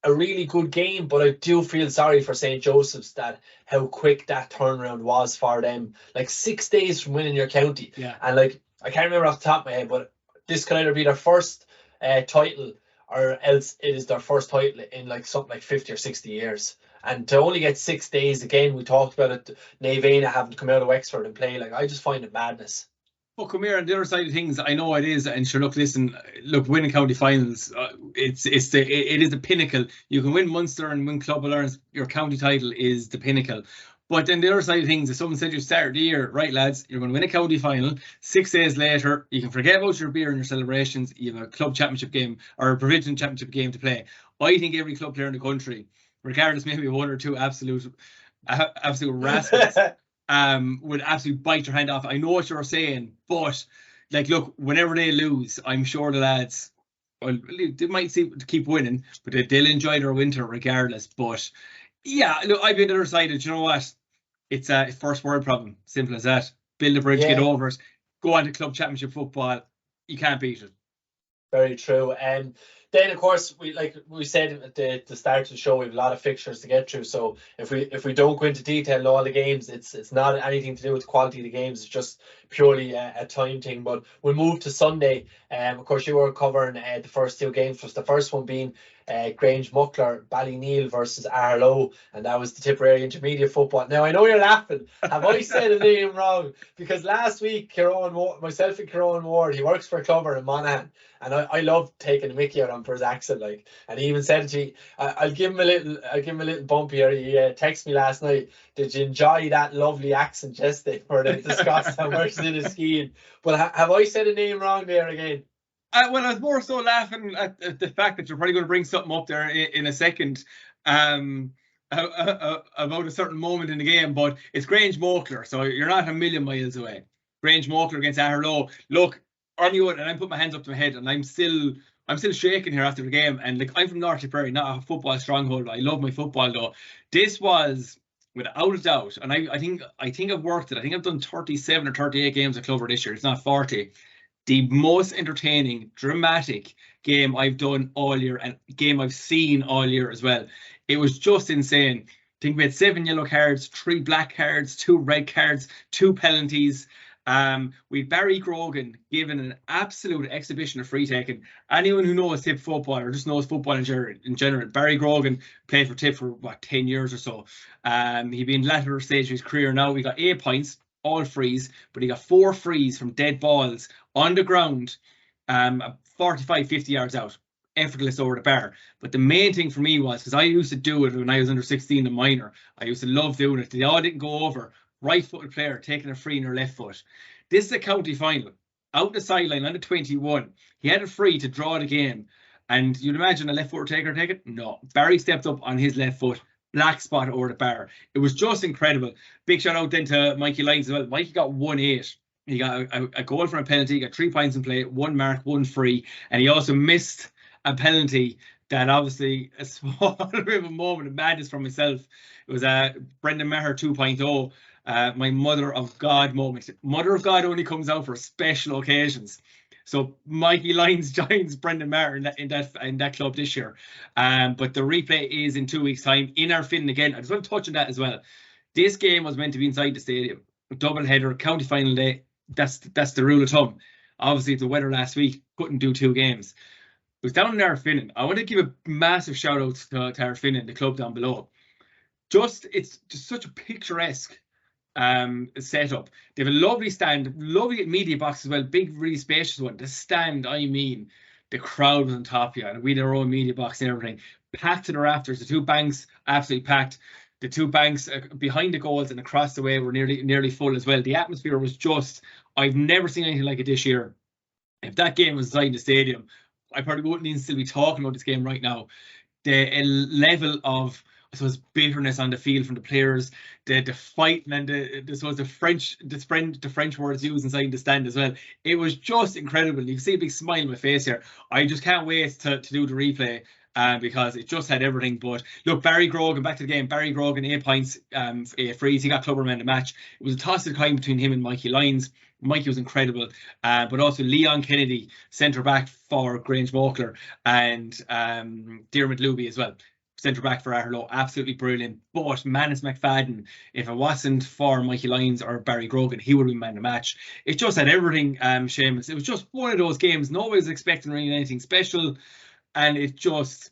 a really good game, but I do feel sorry for St. Joseph's, that how quick that turnaround was for them. Like, 6 days from winning your county. Yeah. And like, I can't remember off the top of my head, but this could either be their first title, or else it is their first title in like something like 50 or 60 years. And to only get 6 days, again, we talked about it, Navena having to come out of Wexford and play, like, I just find it madness. Well, come here, on the other side of things, I know it is, and sure, look, winning county finals, it is the pinnacle. You can win Munster and win Club of Ireland, your county title is the pinnacle. But then the other side of things, if someone said you started the year, right, lads, you're going to win a county final, 6 days later, you can forget about your beer and your celebrations, you have a club championship game or a provincial championship game to play. I think every club player in the country, regardless maybe of 1 or 2 absolute rascals, would absolutely bite your hand off. I know what you're saying, but like, look, whenever they lose, I'm sure the lads, well, they might keep winning, but they'll enjoy their winter regardless. But yeah, look, I've been the other side of, you know what, it's a first world problem, simple as that. Build a bridge, get over it, go on to club championship football. you can't beat it. Very true. And then, of course, we said at the start of the show, we have a lot of fixtures to get through. So if we don't go into detail in all the games, it's not anything to do with the quality of the games. It's just purely a time thing. But we'll move to Sunday. Of course, you were covering the first two games. The first one being Grange Muckler Ballyneal versus Arlo, and that was the Tipperary Intermediate Football. Now I know you're laughing. Have I said a name wrong? Because last week, myself and Kieran Ward, he works for a clubber in Monaghan, and I love taking a mickey out of him for his accent, like. And he even said to me, I'll give him a little bump here. He texted me last night. Did you enjoy that lovely accent yesterday for the discuss how much in his skiing? But have I said a name wrong there again? Well, I was more so laughing at the fact that you're probably going to bring something up there in a second about a certain moment in the game, but it's Grange Muckler, so you're not a million miles away. Grange Muckler against Arlo. Look, I knew it, and I'm putting my hands up to my head, and I'm still shaking here after the game. And like, I'm from North Tipperary, not a football stronghold. I love my football though. This was without a doubt, and I think I've worked it. I think I've done 37 or 38 games at Clubber this year. It's not 40. The most entertaining, dramatic game I've done all year, and game I've seen all year as well. It was just insane. I think we had 7 yellow cards, 3 black cards, 2 red cards, 2 penalties. We had Barry Grogan giving an absolute exhibition of free taking. Anyone who knows Tip football or just knows football in general, Barry Grogan played for Tip for 10 years or so. He'd been in the latter stage of his career now. We got 8 points, all frees, but he got 4 frees from dead balls on the ground, 45, 50 yards out, effortless over the bar. But the main thing for me was, because I used to do it when I was under 16 and minor, I used to love doing it. They all didn't go over. Right-footed player taking a free in her left foot. This is a county final. Out the sideline, under 21. He had a free to draw the game. And you'd imagine a left-footer taker take it? No. Barry stepped up on his left foot. Black spot over the bar. It was just incredible. Big shout out then to Mikey Lyons as well. Mikey got 1-8. He got a goal from a penalty. He got 3 points in play, 1 mark, 1 free. And he also missed a penalty that obviously a small bit of a moment of madness from myself. It was Brendan Maher 2.0. My Mother of God moment. Mother of God only comes out for special occasions. So Mikey Lyons joins Brendan Maher in that club this year. But the replay is in 2 weeks' time in Arfin again. I just want to touch on that as well. This game was meant to be inside the stadium. Double header, county final day. That's the rule of thumb. Obviously, the weather last week couldn't do 2 games. It was down in Arfin. I want to give a massive shout out to Arfin, the club down below. It's just such a picturesque setup. They have a lovely stand, lovely media box as well, big, really spacious one. The stand, I mean, the crowd was on top of you, and we had our own media box and everything, packed to the rafters. The 2 banks absolutely packed. The 2 banks behind the goals and across the way were nearly full as well. The atmosphere was just, I've never seen anything like it this year. If that game was inside the stadium, I probably wouldn't even still be talking about this game right now. The level of, I suppose, bitterness on the field from the players, the fighting, and the French words used inside the stand as well. It was just incredible. You can see a big smile on my face here. I just can't wait to do the replay because it just had everything. But look, Barry Grogan, back to the game. Barry Grogan, 8 points, 8 frees. He got Clubberman of the match. It was a toss of the coin between him and Mikey Lyons. Mikey was incredible, but also Leon Kennedy, centre back for Grange Muckler, and Diarmuid Luby as well, centre back for Arlo. Absolutely brilliant. But Manus McFadden, if it wasn't for Mikey Lyons or Barry Grogan, he would have been man of the match. It just had everything, Seamus. It was just one of those games. Nobody was expecting really anything special, and it just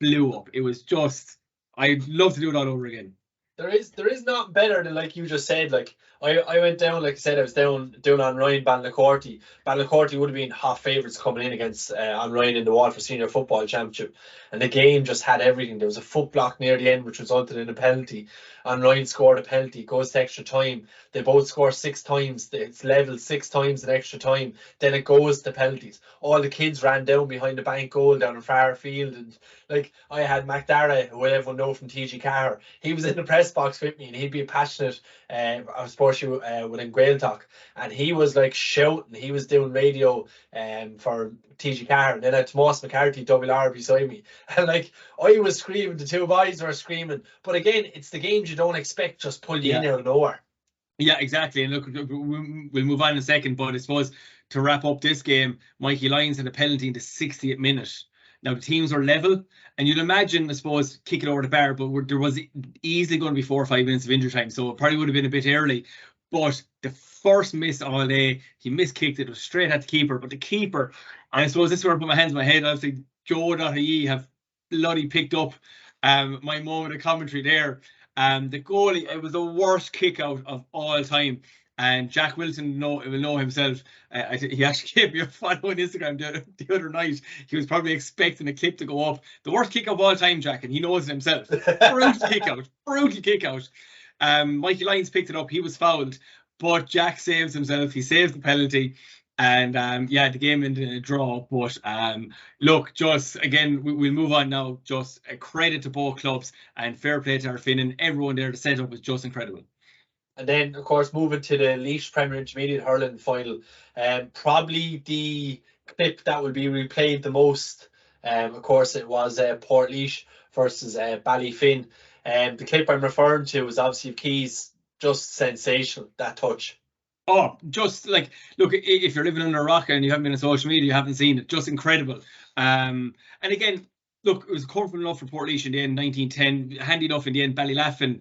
blew up. It was just, I'd love to do it all over again. There is not better than, like you just said, like I went down, like I said, I was down on Ryan Banlacorty. Banlacorty would have been hot favourites coming in against on Ryan in the Waterford Senior Football Championship, and the game just had everything. There was a foot block near the end which resulted in a penalty, and Ryan scored a penalty, goes to extra time. They both score 6 times. It's level 6 times in extra time. Then it goes to penalties. All the kids ran down behind the bank goal down in Farr Field, and like I had McDara, who everyone know from TG Carr. He was in the press box with me, and he'd be passionate of sports within Gaeltacht, and he was like shouting. He was doing radio for TG Carr, and then I had Tomas McCarthy WR beside me, and like I was screaming, the 2 boys were screaming. But again, it's the games you don't expect just pull you in out of nowhere. Yeah, exactly. And look, we'll move on in a second, but I suppose to wrap up this game, Mikey Lyons had a penalty in the 60th minute. Now, the teams are level, and you'd imagine, I suppose, kick it over the bar, but there was easily going to be 4 or 5 minutes of injury time, so it probably would have been a bit early. But the first miss all day, he miskicked it. It was straight at the keeper, but the keeper, and I suppose this is where I put my hands on my head, obviously, Joe.ie have bloody picked up my moment of commentary there. The goalie, it was the worst kick out of all time. And Jack Wilson will know himself. He actually gave me a follow on Instagram the other night. He was probably expecting a clip to go up. The worst kick of all time, Jack, and he knows it himself. Brutal kick out. Brutal kick out. Mikey Lyons picked it up. He was fouled. But Jack saves himself. He saves the penalty. And yeah, the game ended in a draw. But look, just again, we'll move on now. Just a credit to both clubs and fair play to our Finn and everyone there. The setup was just incredible. And then, of course, moving to the Laois Premier Intermediate Hurling final, probably the clip that will be replayed the most, of course, it was Portlaoise versus Ballyfin. The clip I'm referring to was obviously Keys, just sensational, that touch. Oh, just like, look, if you're living under a rock and you haven't been on social media, you haven't seen it, just incredible. And again, look, it was comfortable enough for Portlaoise in the end, 1910. Handy enough in the end, Ballyfin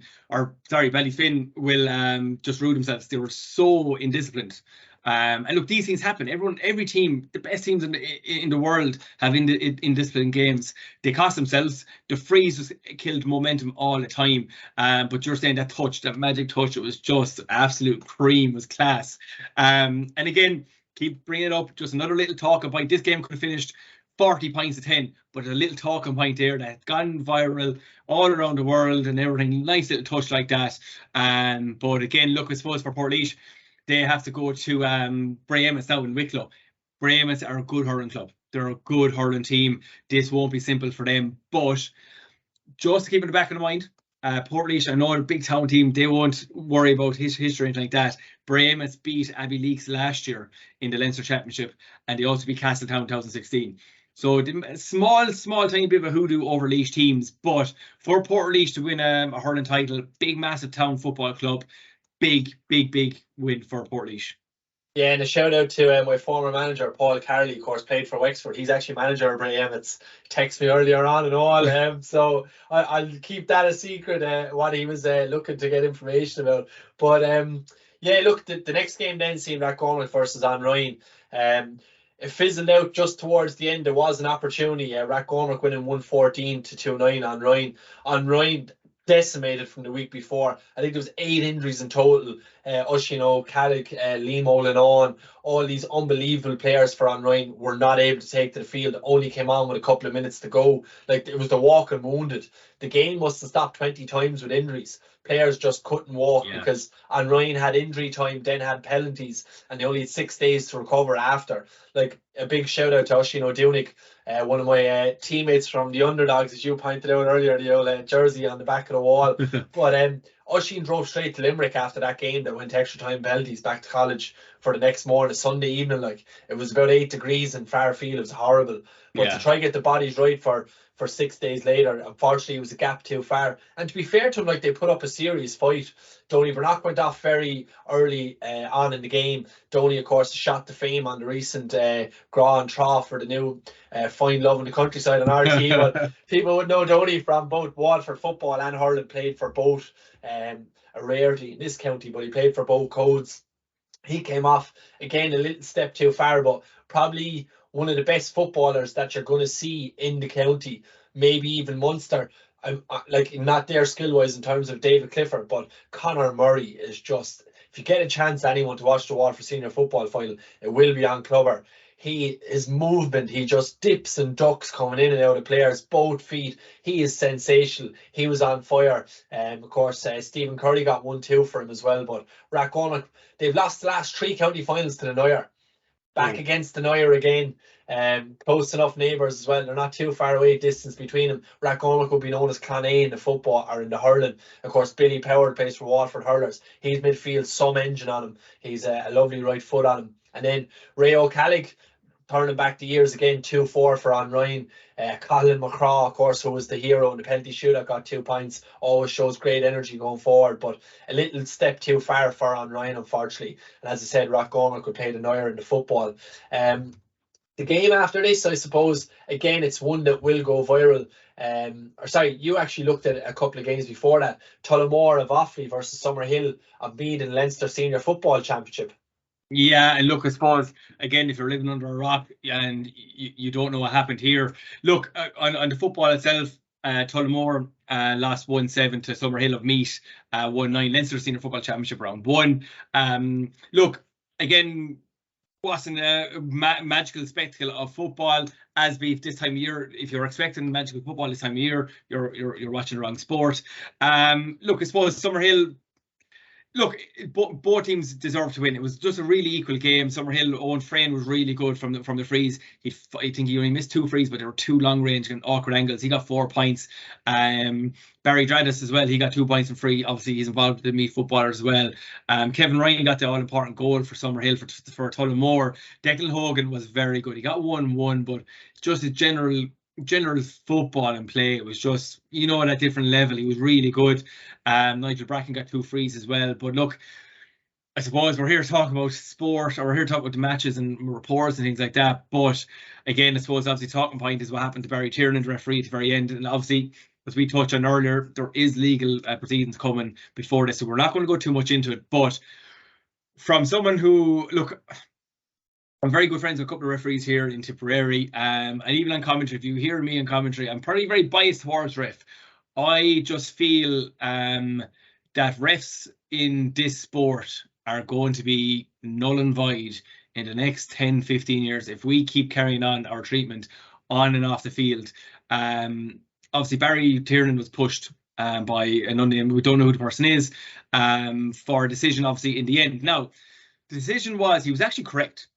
will just rue themselves. They were so indisciplined. And look, these things happen. Every team, the best teams in the world have indisciplined games. They cost themselves. The freeze just killed momentum all the time. But you're saying that touch, that magic touch, it was just absolute cream, was class. And again, keep bringing it up. Just another little talk about this game could have finished 40 points to 10, but a little talking point there that's gone viral all around the world and everything. Nice little touch like that. But again, look, I suppose for Portlaoise, they have to go to Bray now in Wicklow. Bray are a good hurling club. They're a good hurling team. This won't be simple for them. But just to keep in the back of the mind, Portlaoise, I know a big town team, they won't worry about history or anything like that. Bray beat Abbey Leaks last year in the Leinster Championship, and they also beat Castletown in 2016. So small tiny bit of a hoodoo over Laois teams, but for Portlaoise to win a hurling title, big massive town football club, big win for Portlaoise. Yeah, and a shout out to my former manager, Paul Carley, of course, played for Wexford. He's actually manager of Bray Emmets. Texted me earlier on and all. So I'll keep that a secret, what he was looking to get information about. But yeah, look, the next game then seen Rathcormac versus Anryan. It fizzled out just towards the end. There was an opportunity. Rathcormac winning 114-2-9 on Ryan. On Ryan, decimated from the week before. I think there was 8 injuries in total. Oisin, Caddick, Liam Olenon, all these unbelievable players for Anryan were not able to take to the field. Only came on with a couple of minutes to go. Like, it was the walking wounded. The game must have stopped 20 times with injuries. Players just couldn't walk because Anryan had injury time, then had penalties, and they only had 6 days to recover after. Like, a big shout out to Oisin O'Doonick, one of my teammates from the Underdogs, as you pointed out earlier, the old jersey on the back of the wall. But Oisin drove straight to Limerick after that game that went to extra time penalties back to college for the next morning, Sunday evening. Like, it was about 8 degrees in Fairfield. It was horrible. But to try to get the bodies right for 6 days later, unfortunately, it was a gap too far. And to be fair to them, like, they put up a serious fight. Donny Vernock went off very early on in the game. Donny, of course, shot to fame on the recent Gra and Trough for the new Find Love in the Countryside on RT. But people would know Donny from both Waterford football and hurling, played for both. A rarity in this county, but he played for both codes. He came off, again, a little step too far, but probably one of the best footballers that you're going to see in the county, maybe even Munster. Like, not there skill-wise in terms of David Clifford, but Conor Murray is just, if you get a chance, anyone, to watch the Waterford Senior Football final, it will be on Clubber. His movement, he just dips and ducks coming in and out of players, both feet. He is sensational. He was on fire. Of course, Stephen Curry got 1-2 for him as well. But Rathcormac, they've lost the last 3 county finals to the Noyer. Back against the Noyer again. Close enough neighbours as well. They're not too far away distance between them. Rathcormac will be known as Clonea in the football or in the hurling. Of course, Billy Power plays for Waterford Hurlers. He's midfield, some engine on him. He's a lovely right foot on him. And then Ray O'Callig, turning back the years again, 2-4 for An Ryan. Colin McCraw, of course, who was the hero in the penalty shootout, got 2 points. Always shows great energy going forward, but a little step too far for An Ryan, unfortunately. And as I said, Rock Gorman could play the Noyer in the football. The game after this, I suppose, again, it's one that will go viral. Or sorry, you actually looked at a couple of games before that. Tullamore of Offaly versus Summerhill of Meath in Leinster Senior Football Championship. Yeah, and look, I suppose, again, if you're living under a rock and you don't know what happened here, look, on the football itself, Tullamore lost 1-7 to Summerhill of Meath, 1-9 Leinster Senior Football Championship round 1. Look, again, wasn't a magical spectacle of football, as beef this time of year. If you're expecting magical football this time of year, you're watching the wrong sport. Look, I suppose Summerhill, look, both teams deserve to win. It was just a really equal game. Summerhill, Owen Frayne was really good from the frees. I think he only missed 2 frees, but they were 2 long range and awkward angles. He got 4 points. Barry Dradis as well, he got 2 points from free. Obviously, he's involved with the Meath footballers as well. Kevin Ryan got the all-important goal for Summerhill for Tullamore. Declan Hogan was very good. He got 1-1, but just a general football and play, it was just, at a different level. He was really good. Nigel Bracken got 2 frees as well. But look, I suppose we're here talking about sport, or we're here talking about the matches and reports and things like that. But again, I suppose obviously talking point is what happened to Barry Tiernan, the referee, at the very end. And obviously, as we touched on earlier, there is legal proceedings coming before this, so we're not going to go too much into it. But from someone who, look, I'm very good friends with a couple of referees here in Tipperary, and even on commentary. If you hear me in commentary, I'm probably very biased towards ref. I just feel that refs in this sport are going to be null and void in the next 10, 15 years if we keep carrying on our treatment on and off the field. Obviously, Barry Tiernan was pushed by an unnamed, we don't know who the person is, for a decision, obviously, in the end. Now, the decision was, he was actually correct.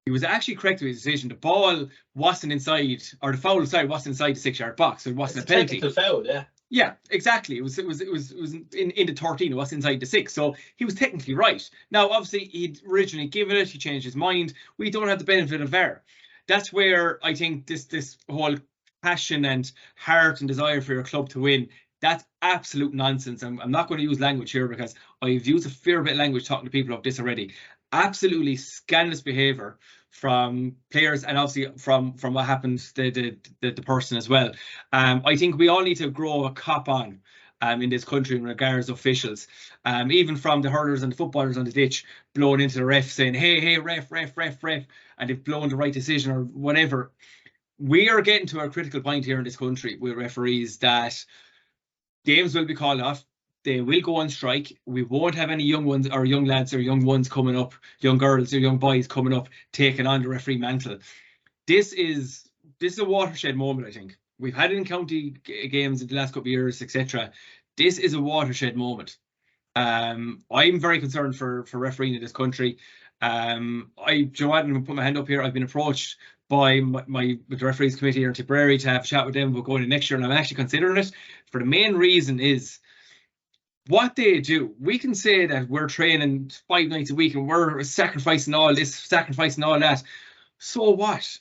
He was actually correct with his decision. The ball wasn't inside, or the foul, sorry, wasn't inside the 6-yard box. So it wasn't a penalty. Technical foul, yeah. Yeah, exactly. It was in the 13. It was inside the 6. So he was technically right. Now, obviously, he'd originally given it. He changed his mind. We don't have the benefit of VAR. That's where I think this whole passion and heart and desire for your club to win, that's absolute nonsense. I'm not going to use language here because I've used a fair bit of language talking to people about this already. Absolutely scandalous behaviour from players, and obviously from what happened to the person as well. I think we all need to grow a cop on in this country in regards to officials, even from the hurlers and the footballers on the ditch blowing into the ref saying, hey, ref, and they've blown the right decision or whatever. We are getting to a critical point here in this country with referees that games will be called off. They will go on strike. We won't have any young ones or young lads or young ones coming up, young girls or young boys coming up, taking on the referee mantle. This is a watershed moment, I think. We've had it in county games in the last couple of years, etc. This is a watershed moment. I'm very concerned for refereeing in this country. I'm going to put my hand up here. I've been approached by the referees committee here in Tipperary to have a chat with them about going in next year, and I'm actually considering it. For the main reason is what they do. We can say that we're training 5 nights a week and we're sacrificing all this, sacrificing all that. So what?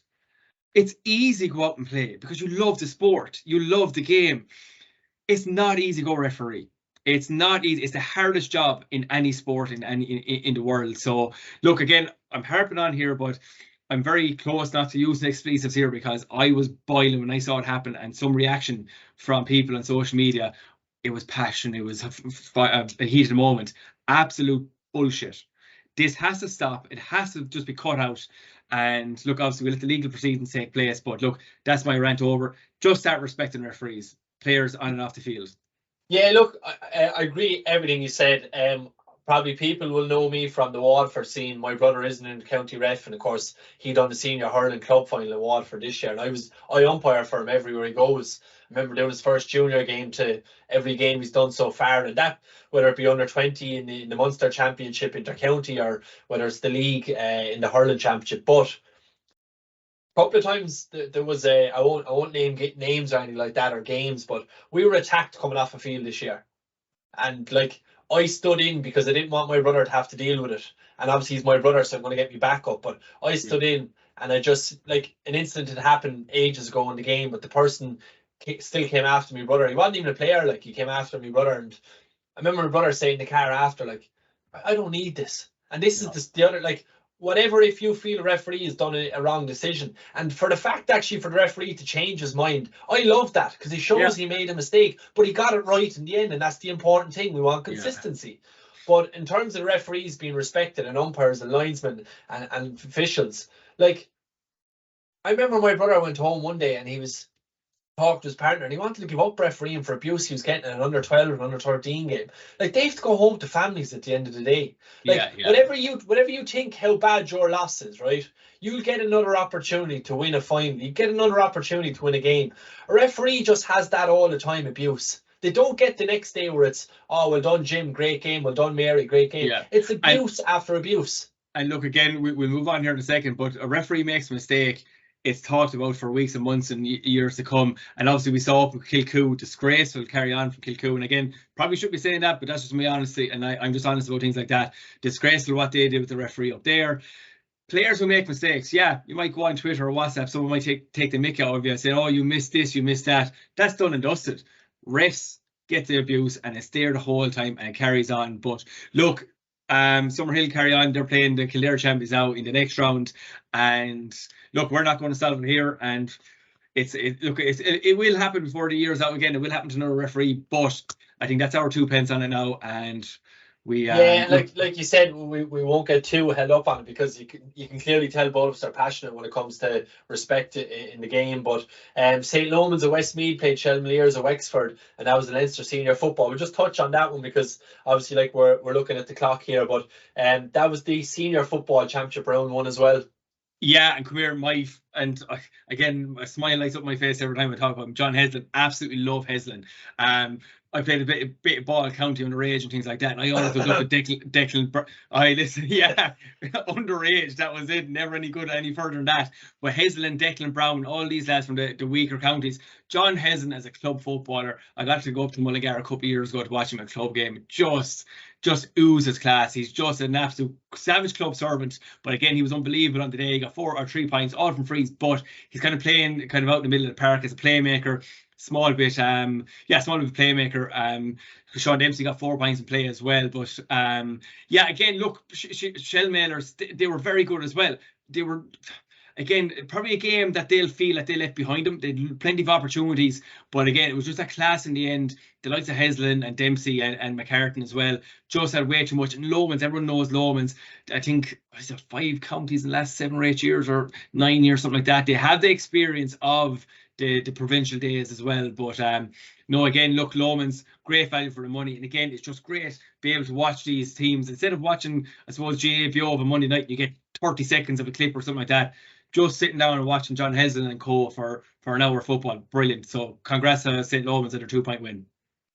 It's easy to go out and play because you love the sport, you love the game. It's not easy to go referee. It's not easy. It's the hardest job in any sport in the world. So look, again, I'm harping on here, but I'm very close not to using expletives here because I was boiling when I saw it happen, and some reaction from people on social media. It was passion. It was a heated moment. Absolute bullshit. This has to stop. It has to just be cut out. And look, obviously, we'll let the legal proceedings take place. But look, that's my rant over. Just start respecting referees, players on and off the field. Yeah, look, I agree everything you said. Probably people will know me from the Waterford scene. My brother isn't in the county ref, and of course he done the senior hurling club final in Waterford this year, and I umpire for him everywhere he goes. I remember doing his first junior game to every game he's done so far, and that, whether it be under 20 in the Munster Championship inter-county or whether it's the league in the hurling championship. But a couple of times there was I won't name names or anything like that or games, but we were attacked coming off a field this year, and like, I stood in because I didn't want my brother to have to deal with it. And obviously he's my brother, so I'm going to get me back up. But I stood in and I just, like, an incident had happened ages ago in the game, but the person still came after my brother. He wasn't even a player, like, he came after my brother, and I remember my brother saying in the car after, like, I don't need this. And this is the other, like, whatever, if you feel a referee has done a wrong decision, and for the fact actually for the referee to change his mind, I love that, because he shows he made a mistake, but he got it right in the end, and that's the important thing. We want consistency. But in terms of referees being respected, and umpires and linesmen and officials, like, I remember my brother went home one day and he was talked to his partner, and he wanted to give up refereeing for abuse he was getting in an under 12 and under 13 game. Like, they have to go home to families at the end of the day. Like, whatever you think how bad your loss is, right, you'll get another opportunity to win a final. You get another opportunity to win a game. A referee just has that all the time, abuse. They don't get the next day where it's, oh, well done, Jim, great game, well done, Mary, great game. It's abuse after abuse. And look, again, we'll move on here in a second, but a referee makes a mistake, it's talked about for weeks and months and years to come. And obviously we saw up with Kilcoo, disgraceful carry on from Kilcoo. And again, probably shouldn't be saying that, but that's just my honesty, and I'm just honest about things like that. Disgraceful what they did with the referee up there. Players who make mistakes, you might go on Twitter or WhatsApp, someone might take the mick out of you and say, oh, you missed this, you missed that. That's done and dusted. Refs get the abuse, and it's there the whole time, and it carries on. But look, Summerhill carry on. They're playing the Kildare champions now in the next round, and look, we're not going to solve it here. And it will happen before the year's out again. It will happen to another referee, but I think that's our 2 pence on it now, and we like you said, we won't get too held up on it, because you can clearly tell both of us are passionate when it comes to respect in the game. But St. Lomans of Westmeath played Shelmaliers of Wexford, and that was the Leinster senior football. We'll just touch on that one, because obviously, like, we're looking at the clock here, but that was the senior football championship round one as well. Yeah, and come here, again, a smile lights up my face every time I talk about him. John Heslin, absolutely love Heslin. I played a bit of ball county underage and things like that, and I always looked up at Declan. Underage, that was it. Never any good any further than that. But Heslin, Declan Brown, all these lads from the weaker counties. John Heslin as a club footballer, I got to go up to Mullingar a couple of years ago to watch him at a club game. Just oozes class. He's just an absolute savage club servant. But again, he was unbelievable on the day. He got 4 or 3 points, all from frees. But he's kind of playing out in the middle of the park as a playmaker. Small bit playmaker. Sean Dempsey got 4 points in play as well. But again, look, Shellmailers, they were very good as well. They were, again, probably a game that they'll feel that they left behind them. They had plenty of opportunities, but again, it was just a class in the end. The likes of Heslin and Dempsey and McCartan as well just had way too much. And Lomans, everyone knows Lomans. I think 5 counties in the last 7 or 8 years or 9 years, something like that. They have the experience of the provincial days as well. But no, again, look, Lomans, great value for the money. And again, it's just great to be able to watch these teams instead of watching, I suppose, GABO of a Monday night, you get 30 seconds of a clip or something like that. Just sitting down and watching John Heslin and co for an hour of football, brilliant. So congrats to St. Lomans at their 2-point win.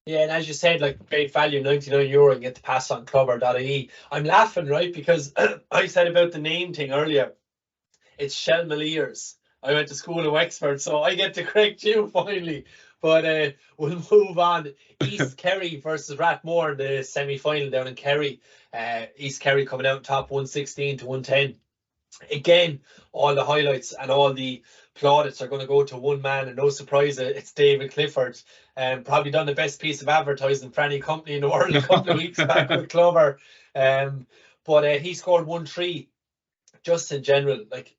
Yeah, and as you said, like, great value, €99, and get the pass on ClubberTV. I'm laughing, right, because I said about the name thing earlier. It's Shelmaliers. I went to school in Wexford, so I get to correct you finally. But we'll move on. East Kerry versus Rathmore in the semi-final down in Kerry. East Kerry coming out top 116 to 110. Again, all the highlights and all the plaudits are going to go to one man, and no surprise, it's David Clifford. Probably done the best piece of advertising for any company in the world a couple of weeks back with Clover. But he scored 1-3. Just in general, like,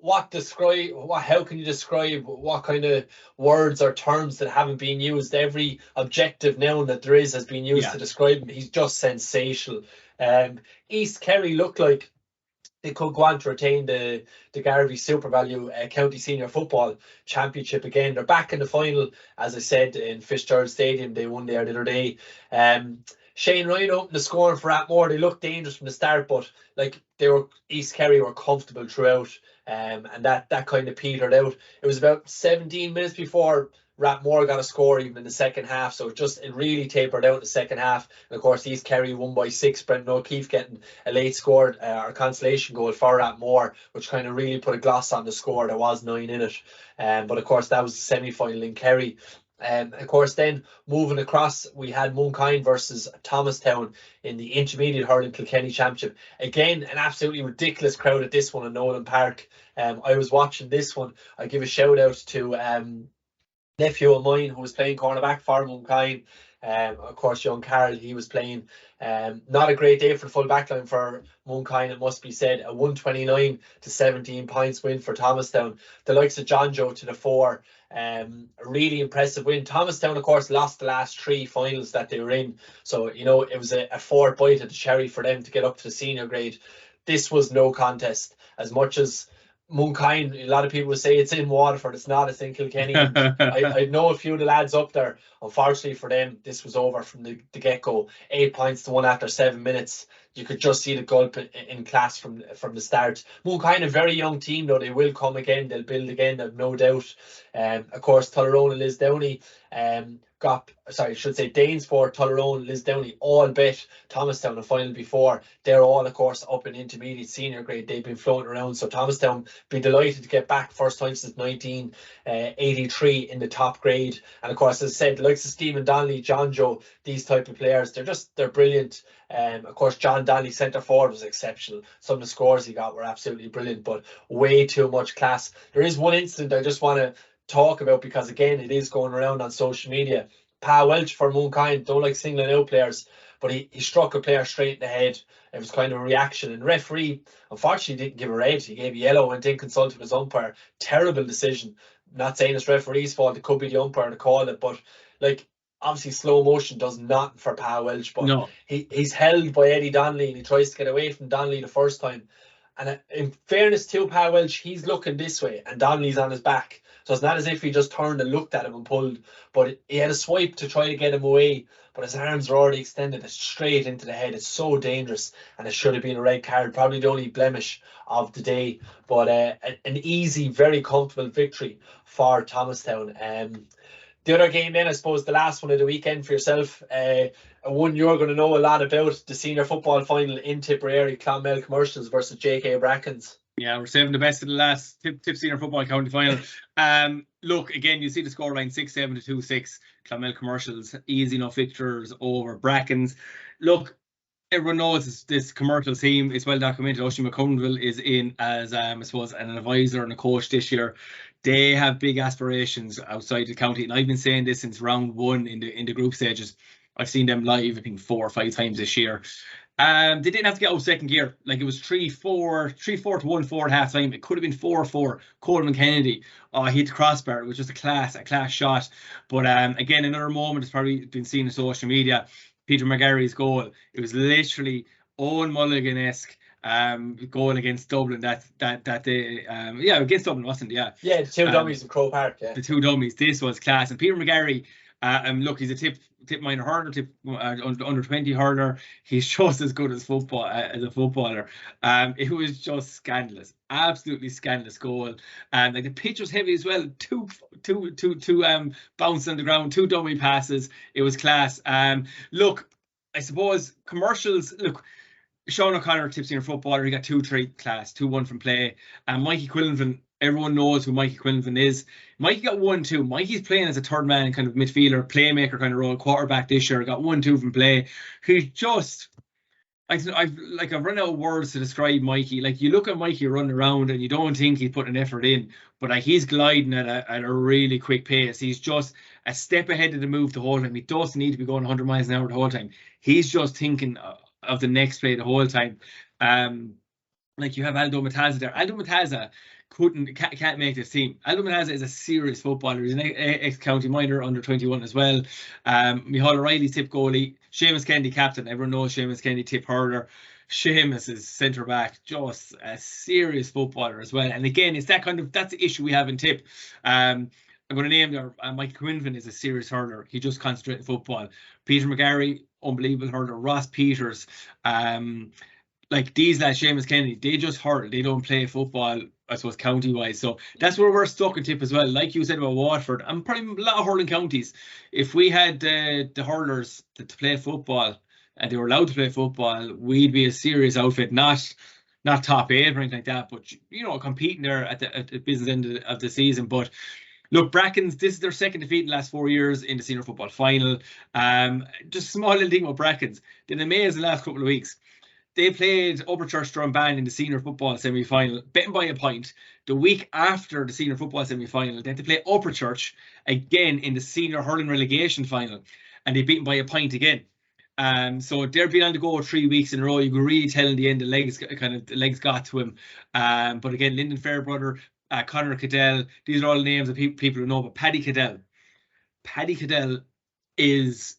how can you describe what kind of words or terms that haven't been used? Every objective noun that there is has been used to describe him. He's just sensational. East Kerry look like they could go on to retain the Garvey Super Value County Senior Football Championship again. They're back in the final, as I said, in Fitzgerald Stadium. They won there the other day. Shane Ryan opened the scoring for Rathmore. They looked dangerous from the start, but like, East Kerry were comfortable throughout, and that kind of petered out. It was about 17 minutes before Rathmore got a score even in the second half, so it really tapered out in the second half. And of course, East Kerry won by 6. Brendan O'Keefe getting a late score or consolation goal for Rathmore, which kind of really put a gloss on the score. There was 9 in it, but of course that was the semi-final in Kerry. Of course, then moving across, we had Moonkind versus Thomastown in the Intermediate Hurling Kilkenny Championship. Again, an absolutely ridiculous crowd at this one in Nolan Park. I was watching this one. I give a shout out to nephew of mine who was playing cornerback for Moonkind. Of course, young Carl, he was playing. Not a great day for the full backline for Moonkind, it must be said. A 129 to 17 points win for Thomastown. The likes of John Joe to the fore. A really impressive win. Thomastown, of course, lost the last 3 finals that they were in. So, it was a 4th bite at the cherry for them to get up to the senior grade. This was no contest. As much as Moonkind, a lot of people would say it's in Waterford, it's not, it's in Kilkenny. I know a few of the lads up there. Unfortunately for them, this was over from the get-go. 8 points to 1 after 7 minutes. You could just see the gulp in class from the start. Moonkind, a very young team, though. They will come again. They'll build again, I've no doubt. Of course, Tullaroan and Lisdowney Danesfort, Tullaroan, Lisdowney all bet Thomastown the final before. They're all, of course, up in intermediate senior grade. They've been floating around. So Thomastown be delighted to get back, first time since 1983 in the top grade. And of course, as I said, the likes of Stephen Donnelly, John Joe, these type of players, they're brilliant. Of course, John Donnelly, centre forward, was exceptional. Some of the scores he got were absolutely brilliant, but way too much class. There is one incident I just want to talk about, because again, it is going around on social media. Pa Welch for Moonkind, don't like singling out players, but he struck a player straight in the head. It was kind of a reaction, and the referee unfortunately didn't give a red. He gave a yellow, went in, consulted with his umpire. Terrible decision. Not saying it's referee's fault, it could be the umpire to call it, but obviously slow motion does nothing for Pa Welch, but no. He's held by Eddie Donnelly and he tries to get away from Donnelly the first time. And in fairness to Pa Welch, he's looking this way and Donnelly's on his back. So it's not as if he just turned and looked at him and pulled, but he had a swipe to try to get him away, but his arms were already extended straight into the head. It's so dangerous, and it should have been a red card, probably the only blemish of the day. But an easy, very comfortable victory for Thomastown. The other game then, I suppose, the last one of the weekend for yourself, one you're going to know a lot about, the senior football final in Tipperary, Clonmel Commercials versus JK Brackens. Yeah, we're saving the best of the last Tip Senior Football County Final. Look, again, you see the scoreline 6-7 to 2-6. Clonmel Commercials, easy enough victors over Brackens. Look, everyone knows this commercial team. It's well documented. Oisin McConville is in as, I suppose, an advisor and a coach this year. They have big aspirations outside the county, and I've been saying this since round 1 in the group stages. I've seen them live, I think, 4 or 5 times this year. They didn't have to get out of second gear. Like, it was 3-4 to 1-4 at half time. It could have been 4-4. Coleman Kennedy hit the crossbar, which was a class shot. But again, another moment has probably been seen on social media. Peter McGarry's goal. It was literally Owen Mulligan-esque goal against Dublin. That they against Dublin, wasn't it? Yeah, the 2 dummies in Croke Park. Yeah, the 2 dummies. This was class. And Peter McGarry. Look, he's a tip minor hurler, under 20 hurler. He's just as good as a footballer. It was just scandalous, absolutely scandalous goal. Like, the pitch was heavy as well. Two bounce on the ground, 2 dummy passes. It was class. Look, I suppose Commercials. Look, Sean O'Connor, tip senior footballer. He got 2-3 class, 2-1 from play. And Mikey Quillenvin. Everyone knows who Mikey Quillenvin is. Mikey got 1-2. Mikey's playing as a third man, kind of midfielder, playmaker kind of role, quarterback this year. Got 1-2 from play. He's just, I've run out of words to describe Mikey. Like, you look at Mikey running around and you don't think he's putting an effort in, but he's gliding at a really quick pace. He's just a step ahead of the move the whole time. He doesn't need to be going 100 miles an hour the whole time. He's just thinking of the next play the whole time. Like, you have Aldo Mataza there. Aldo Mataza can't make this team. Aldo Mataza is a serious footballer. He's an ex-county minor, under 21 as well. Micheál O'Reilly's tip goalie. Seamus Kennedy captain. Everyone knows Seamus Kennedy tip hurler. Seamus is centre back, just a serious footballer as well. And again, it's that's the issue we have in tip. I'm going to name there. Mike Quinvin is a serious hurler. He just concentrates on football. Peter McGarry, unbelievable hurler. Ross Peters, like these lads, Seamus Kennedy, they just hurl. They don't play football, I suppose, county-wise. So that's where we're stuck in tip as well. Like you said about Waterford, and probably a lot of hurling counties. If we had the hurlers to play football and they were allowed to play football, we'd be a serious outfit. Not top 8 or anything like that, but competing there at the business end of the season. But Look, Brackens, this is their second defeat in the last 4 years in the senior football final. Just a small little thing about Brackens. They did amazing the last couple of weeks. They played Upperchurch Strongban in the senior football semi-final, beaten by a point. The week after the senior football semi-final, they had to play Upperchurch again in the senior hurling relegation final, and they beaten by a point again. So they're been on the go 3 weeks in a row. You can really tell in the end the legs got to him. But again, Lyndon Fairbrother, Conor Cadell, these are all names of people who know. But Paddy Cadell is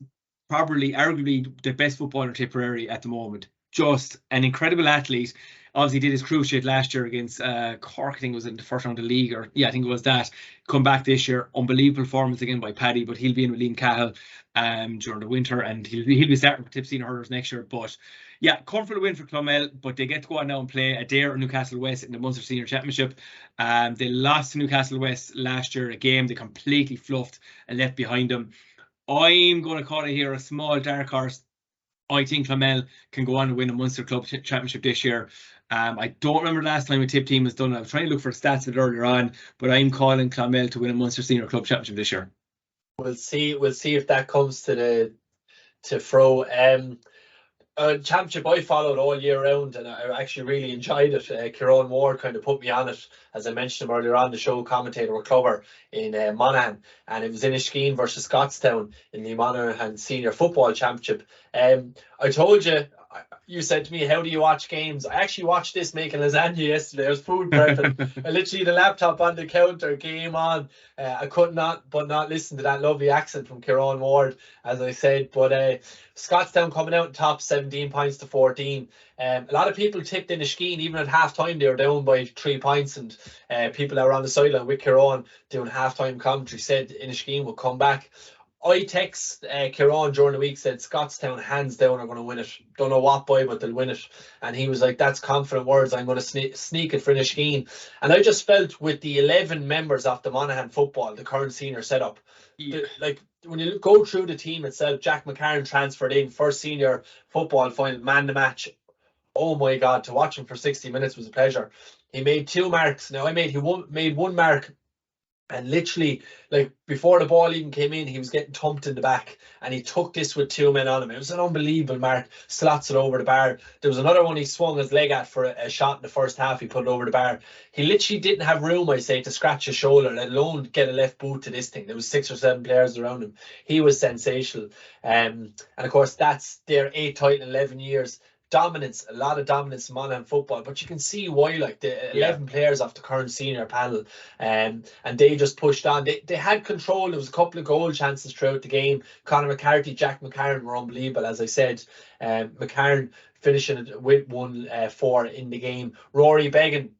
probably arguably the best footballer in Tipperary at the moment. Just an incredible athlete. Obviously did his cruciate last year against Cork. I think it was in the first round of the league, or yeah, I think it was that. Come back this year, unbelievable performance again by Paddy, but he'll be in with Liam Cahill during the winter, and he'll be starting for Tip Senior Hurlers next year. But yeah, comfortable win for Clonmel, but they get to go on now and play Adair or Newcastle West in the Munster Senior Championship. They lost to Newcastle West last year, a game they completely fluffed and left behind them. I'm going to call it here a small dark horse. I think Clonmel can go on and win a Munster Club Championship this year. I don't remember the last time a Tip team has done it. I was trying to look for stats of it earlier on, but I'm calling Clonmel to win a Munster Senior Club Championship this year. We'll see if that comes to Fro. Championship I followed all year round, and I actually really enjoyed it. Kieran Ward kind of put me on it, as I mentioned him earlier on, the show commentator with Clubber in Monaghan, and it was Inniskeen versus Scottstown in the Monaghan Senior Football Championship. I told you, you said to me, how do you watch games? I actually watched this making lasagna yesterday. I was food prepping. I literally, the laptop on the counter, game on. I could not listen to that lovely accent from Kieran Ward, as I said. But Scottstown coming out in top, 17 points to 14. A lot of people tipped Inniskeen, even at half time they were down by 3 points, and people that were on the sideline with Kieran doing half time commentary said Inniskeen would come back. I text Kieran during the week, said Scottstown hands down are going to win it. Don't know what by, but they'll win it. And he was like, that's confident words. I'm going to sneak it for Inniskeen. And I just felt with the 11 members of the Monaghan football, the current senior setup, like when you go through the team itself, Jack McCarron transferred in, first senior football final, man the match. Oh my God, to watch him for 60 minutes was a pleasure. He made 2 marks. Now he made 1 mark. And literally, like, before the ball even came in, he was getting thumped in the back, and he took this with 2 men on him. It was an unbelievable mark, slots it over the bar. There was another one he swung his leg at for a shot in the first half. He put it over the bar. He literally didn't have room, I say, to scratch his shoulder, let alone get a left boot to this thing. There was 6 or 7 players around him. He was sensational. And of course, that's their 8th title in 11 years. Dominance, a lot of dominance in Monaghan football, but you can see why, like the 11 players off the current senior panel, and they just pushed on. They had control. There was a couple of goal chances throughout the game. Conor McCarthy, Jack McCarron were unbelievable, as I said. McCarron finishing it with 1-4 in the game. Rory Beggan,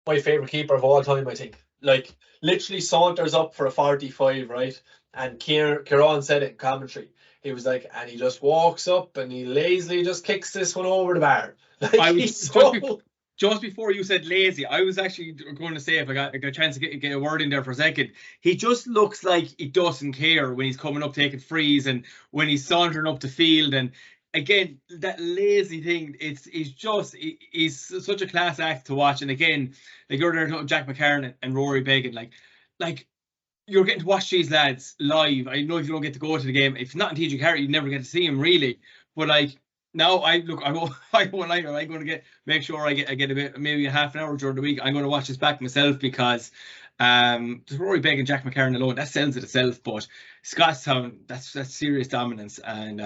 my favourite keeper of all time, I think. Like, literally saunters up for a 45, right? And Kieran said it in commentary. He was like, and he just walks up and he lazily just kicks this one over the bar. Like, just before you said lazy, I was actually going to say, if I got a chance to get a word in there for a second, he just looks like he doesn't care when he's coming up taking frees and when he's sauntering up the field. And again, that lazy thing, he's such a class act to watch. And again, like, you're there, Jack McCarron and Rory Beggan, like you're getting to watch these lads live. I know if you don't get to go to the game, if not in TG Carey, you never get to see him really. But like, now I'm going to make sure I get a bit, maybe a half an hour during the week. I'm going to watch this back myself, because just Rory Begg and Jack McCarron alone, that sells it itself. But Scottstown, that's serious dominance, and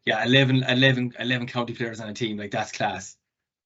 11 county players on a team, like, that's class.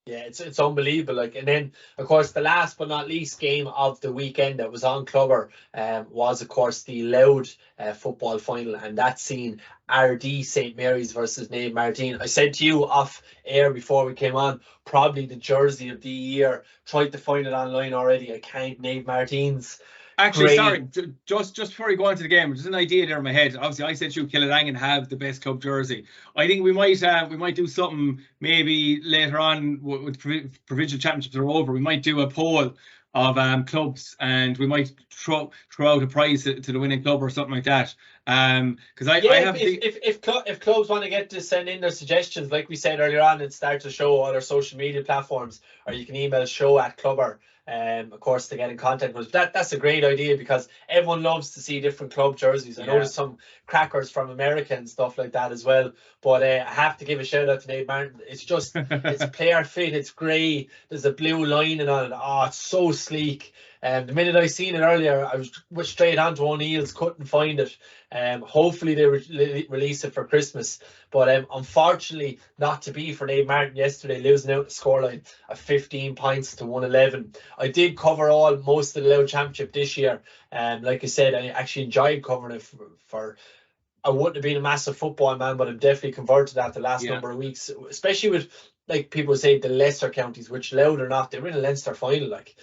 Yeah, it's unbelievable. Like, and then of course the last but not least game of the weekend that was on Clubber was of course the Loud football final, and that seen RD St Mary's versus Nave Martine. I said to you off air before we came on, probably the jersey of the year. Tried to find it online already. I can't. Nave Martine's. Actually, sorry, just before we go on to the game, there's an idea there in my head. Obviously, I said you Killarang have the best club jersey. I think we might do something maybe later on with provincial championships are over. We might do a poll of clubs, and we might throw out a prize to the winning club or something like that. Because I have if clubs want to get to send in their suggestions, like we said earlier on, and start to show all our social media platforms, or you can email show@clubber of course, to get in contact with us. That's a great idea because everyone loves to see different club jerseys. I noticed some crackers from America and stuff like that as well. But I have to give a shout out to Nate Martin. It's just, it's player fit, it's grey, there's a blue lining on it. Oh, it's so sleek. The minute I seen it earlier, I was straight onto O'Neill's, couldn't find it. Hopefully they release it for Christmas. But unfortunately, not to be for Nate Martin yesterday, losing out the scoreline of 15 points to 111. I did cover most of the Louth Championship this year. Like I said, I actually enjoyed covering it for I wouldn't have been a massive football man, but I'm definitely converted to that the last number of weeks, especially with, like people say, the lesser counties, which Louth or not, they were in a Leinster final, like.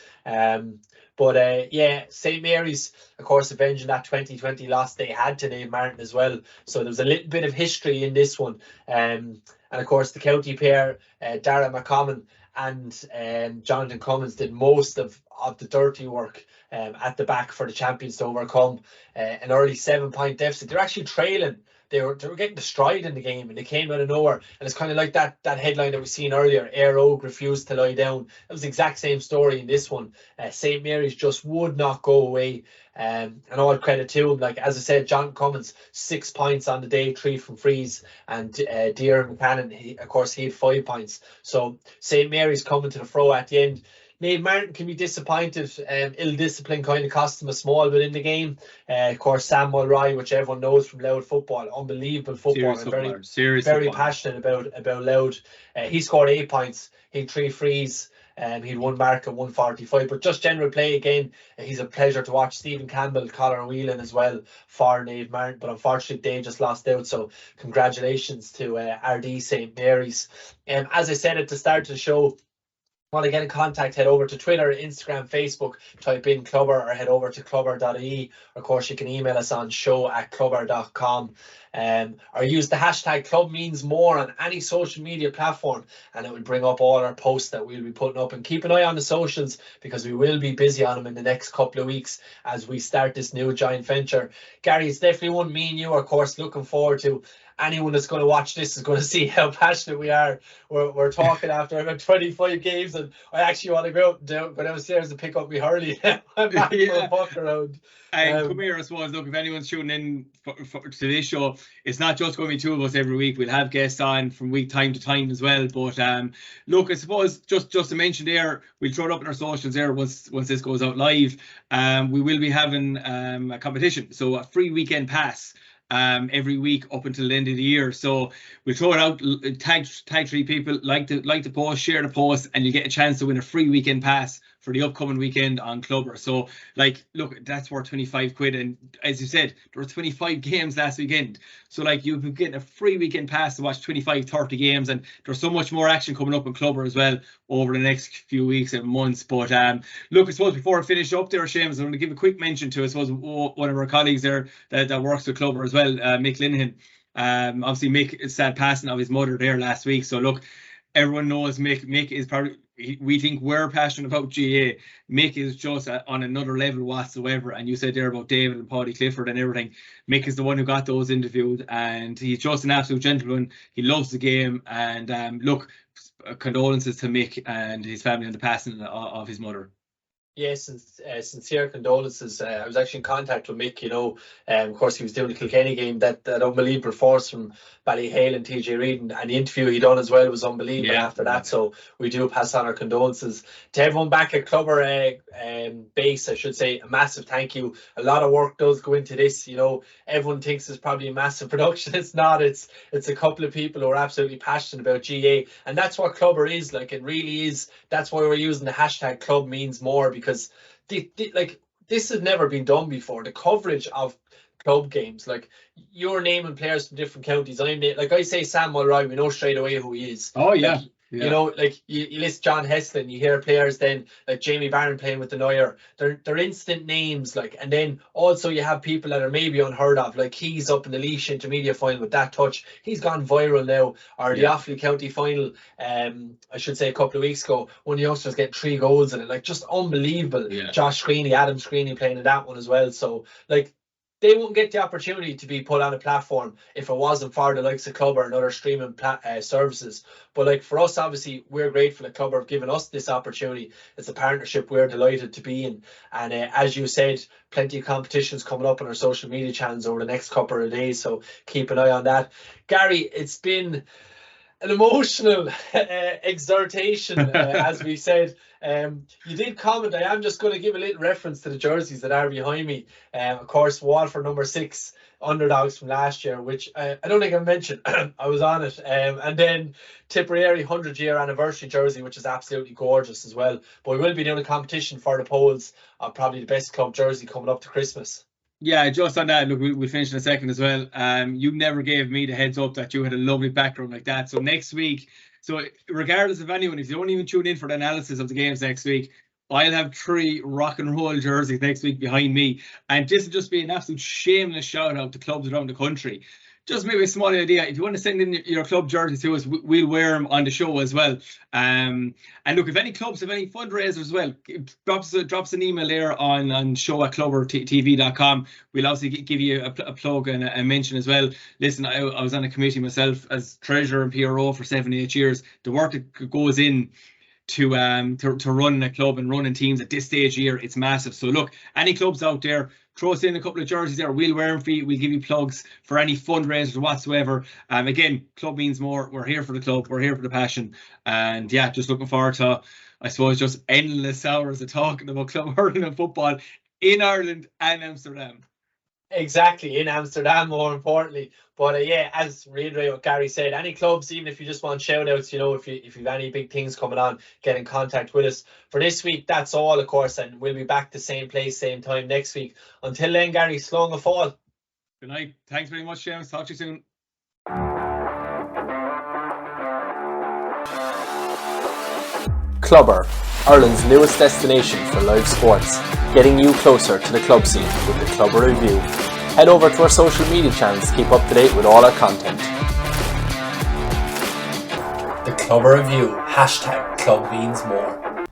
St. Mary's, of course, avenging that 2020 loss they had to Nate Martin as well. So there was a little bit of history in this one. And of course, the county pair, Dara McCommon and Jonathan Cummins, did most of the dirty work at the back for the champions to overcome an early 7-point deficit. They're actually trailing. They were getting destroyed in the game, and they came out of nowhere. And it's kind of like that headline that we seen earlier, Ayr Oak refused to lie down. It was the exact same story in this one. St. Mary's just would not go away. And all credit to him. Like, as I said, John Cummins, 6 points on the day, 3 from frees. And Dear McCannon, he had 5 points. So St. Mary's coming to the fro at the end. Nate Martin can be disappointed. Ill discipline kind of cost him a small bit in the game. Of course, Sam Mulroy, which everyone knows from Louth football, unbelievable football. Very passionate about Louth. He scored 8 points. He had 3 frees. He had 1 mark at 145. But just general play again, he's a pleasure to watch. Stephen Campbell, Colin Whelan as well for Nate Martin. But unfortunately, they just lost out. So congratulations to RD St. Mary's. As I said at the start of the show, want to get in contact, head over to Twitter, Instagram, Facebook, type in Clubber, or head over to clubber.ie. Of course, you can email us on show@clubber.com. Or use the hashtag Club Means More on any social media platform, and it will bring up all our posts that we'll be putting up. And keep an eye on the socials, because we will be busy on them in the next couple of weeks as we start this new joint venture. Gary, it's definitely one me and you are, of course, looking forward to. Anyone that's going to watch this is going to see how passionate we are. We're talking after about 25 games, and I actually want to go downstairs and pick up my Hurley. I'm back for a buck around. And come here, I suppose. Look, if anyone's tuning in to this show, it's not just going to be 2 of us every week. We'll have guests on from time to time as well. But look, I suppose just to mention there, we'll throw it up in our socials there once this goes out live. We will be having a competition, so a free weekend pass. Every week up until the end of the year. So we'll throw it out, tag 3 people, like the post, share the post, and you get a chance to win a free weekend pass for the upcoming weekend on Clubber. So, like, look, that's worth 25 quid. And as you said, there were 25 games last weekend. So, like, you'll be getting a free weekend pass to watch 25, 30 games. And there's so much more action coming up in Clubber as well over the next few weeks and months. But, look, I suppose before I finish up there, Seamus, I'm going to give a quick mention to, I suppose, one of our colleagues there that works with Clubber as well, Mick Linehan. Obviously, Mick is sad passing of his mother there last week. So, look, everyone knows Mick. Mick is probably, we think we're passionate about GA. Mick is just on another level whatsoever. And you said there about David and Paddy Clifford and everything. Mick is the one who got those interviewed, and he's just an absolute gentleman. He loves the game. And look, condolences to Mick and his family on the passing of his mother. Yes, sincere condolences. I was actually in contact with Mick, of course he was doing the Kilkenny game, that unbelievable force from Ballyhale and TJ Reid, and the interview he done as well was unbelievable after that. So we do pass on our condolences to everyone back at Clubber base. I should say a massive thank you. A lot of work does go into this. Everyone thinks it's probably a massive production. It's not. It's a couple of people who are absolutely passionate about GA, and that's what Clubber is. Like, it really is. That's why we're using the hashtag Club Means More, because this has never been done before. The coverage of club games, like, you're naming players from different counties. I say Sam Mulroy, we know straight away who he is. Oh yeah. You list John Heslin, you hear players then like Jamie Barron playing with the Neuer. They're instant names, like, and then also you have people that are maybe unheard of, like he's up in the Laois intermediate final with that touch. He's gone viral now. Or the Offaly County final, I should say a couple of weeks ago, one of the youngsters getting 3 goals in it, like, just unbelievable. Josh Screeney, Adam Screeney playing in that one as well. So, like, they wouldn't get the opportunity to be put on a platform if it wasn't for the likes of Clubber and other streaming services. But like for us, obviously, we're grateful that Clubber have given us this opportunity. It's a partnership we're delighted to be in. And as you said, plenty of competitions coming up on our social media channels over the next couple of days. So keep an eye on that. Gary, it's been an emotional exhortation, as we said. You did comment. I am just going to give a little reference to the jerseys that are behind me. Of course, Waterford number 6 underdogs from last year, which I don't think I mentioned. I was on it. And then Tipperary 100-year anniversary jersey, which is absolutely gorgeous as well. But we will be doing a competition for the polls of probably the best club jersey coming up to Christmas. Yeah, just on that, look, we'll finish in a second as well. You never gave me the heads up that you had a lovely background like that. So next week, so regardless of anyone, if you don't even tune in for the analysis of the games next week, I'll have 3 rock and roll jerseys next week behind me. And this will just be an absolute shameless shout out to clubs around the country. Just maybe a small idea. If you want to send in your club jerseys to us, we'll wear them on the show as well. And look, if any clubs have any fundraisers as well, drop us an email there on show@ClubberTV.com. We'll obviously give you a plug and a mention as well. Listen, I was on a committee myself as treasurer and PRO for 7-8 years. The work that goes in to run a club and running teams at this stage of year, it's massive. So look, any clubs out there, throw us in a couple of jerseys there. We'll wear them for you. We'll give you plugs for any fundraisers whatsoever. Again, club means more. We're here for the club. We're here for the passion. And yeah, just looking forward to, I suppose, just endless hours of talking about club hurling and football in Ireland and Amsterdam. Exactly, in Amsterdam, more importantly. But yeah, as reiterate what Gary said, any clubs, even if you just want shout outs, if you've any big things coming on, get in contact with us. For this week, that's all, of course, and we'll be back the same place, same time next week. Until then, Gary, slong a fall. Good night. Thanks very much, Seamus. Talk to you soon. Clubber, Ireland's newest destination for live sports, getting you closer to the club scene with the Clubber Review. Head over to our social media channels to keep up to date with all our content. The Clubber Review, #ClubMeansMore.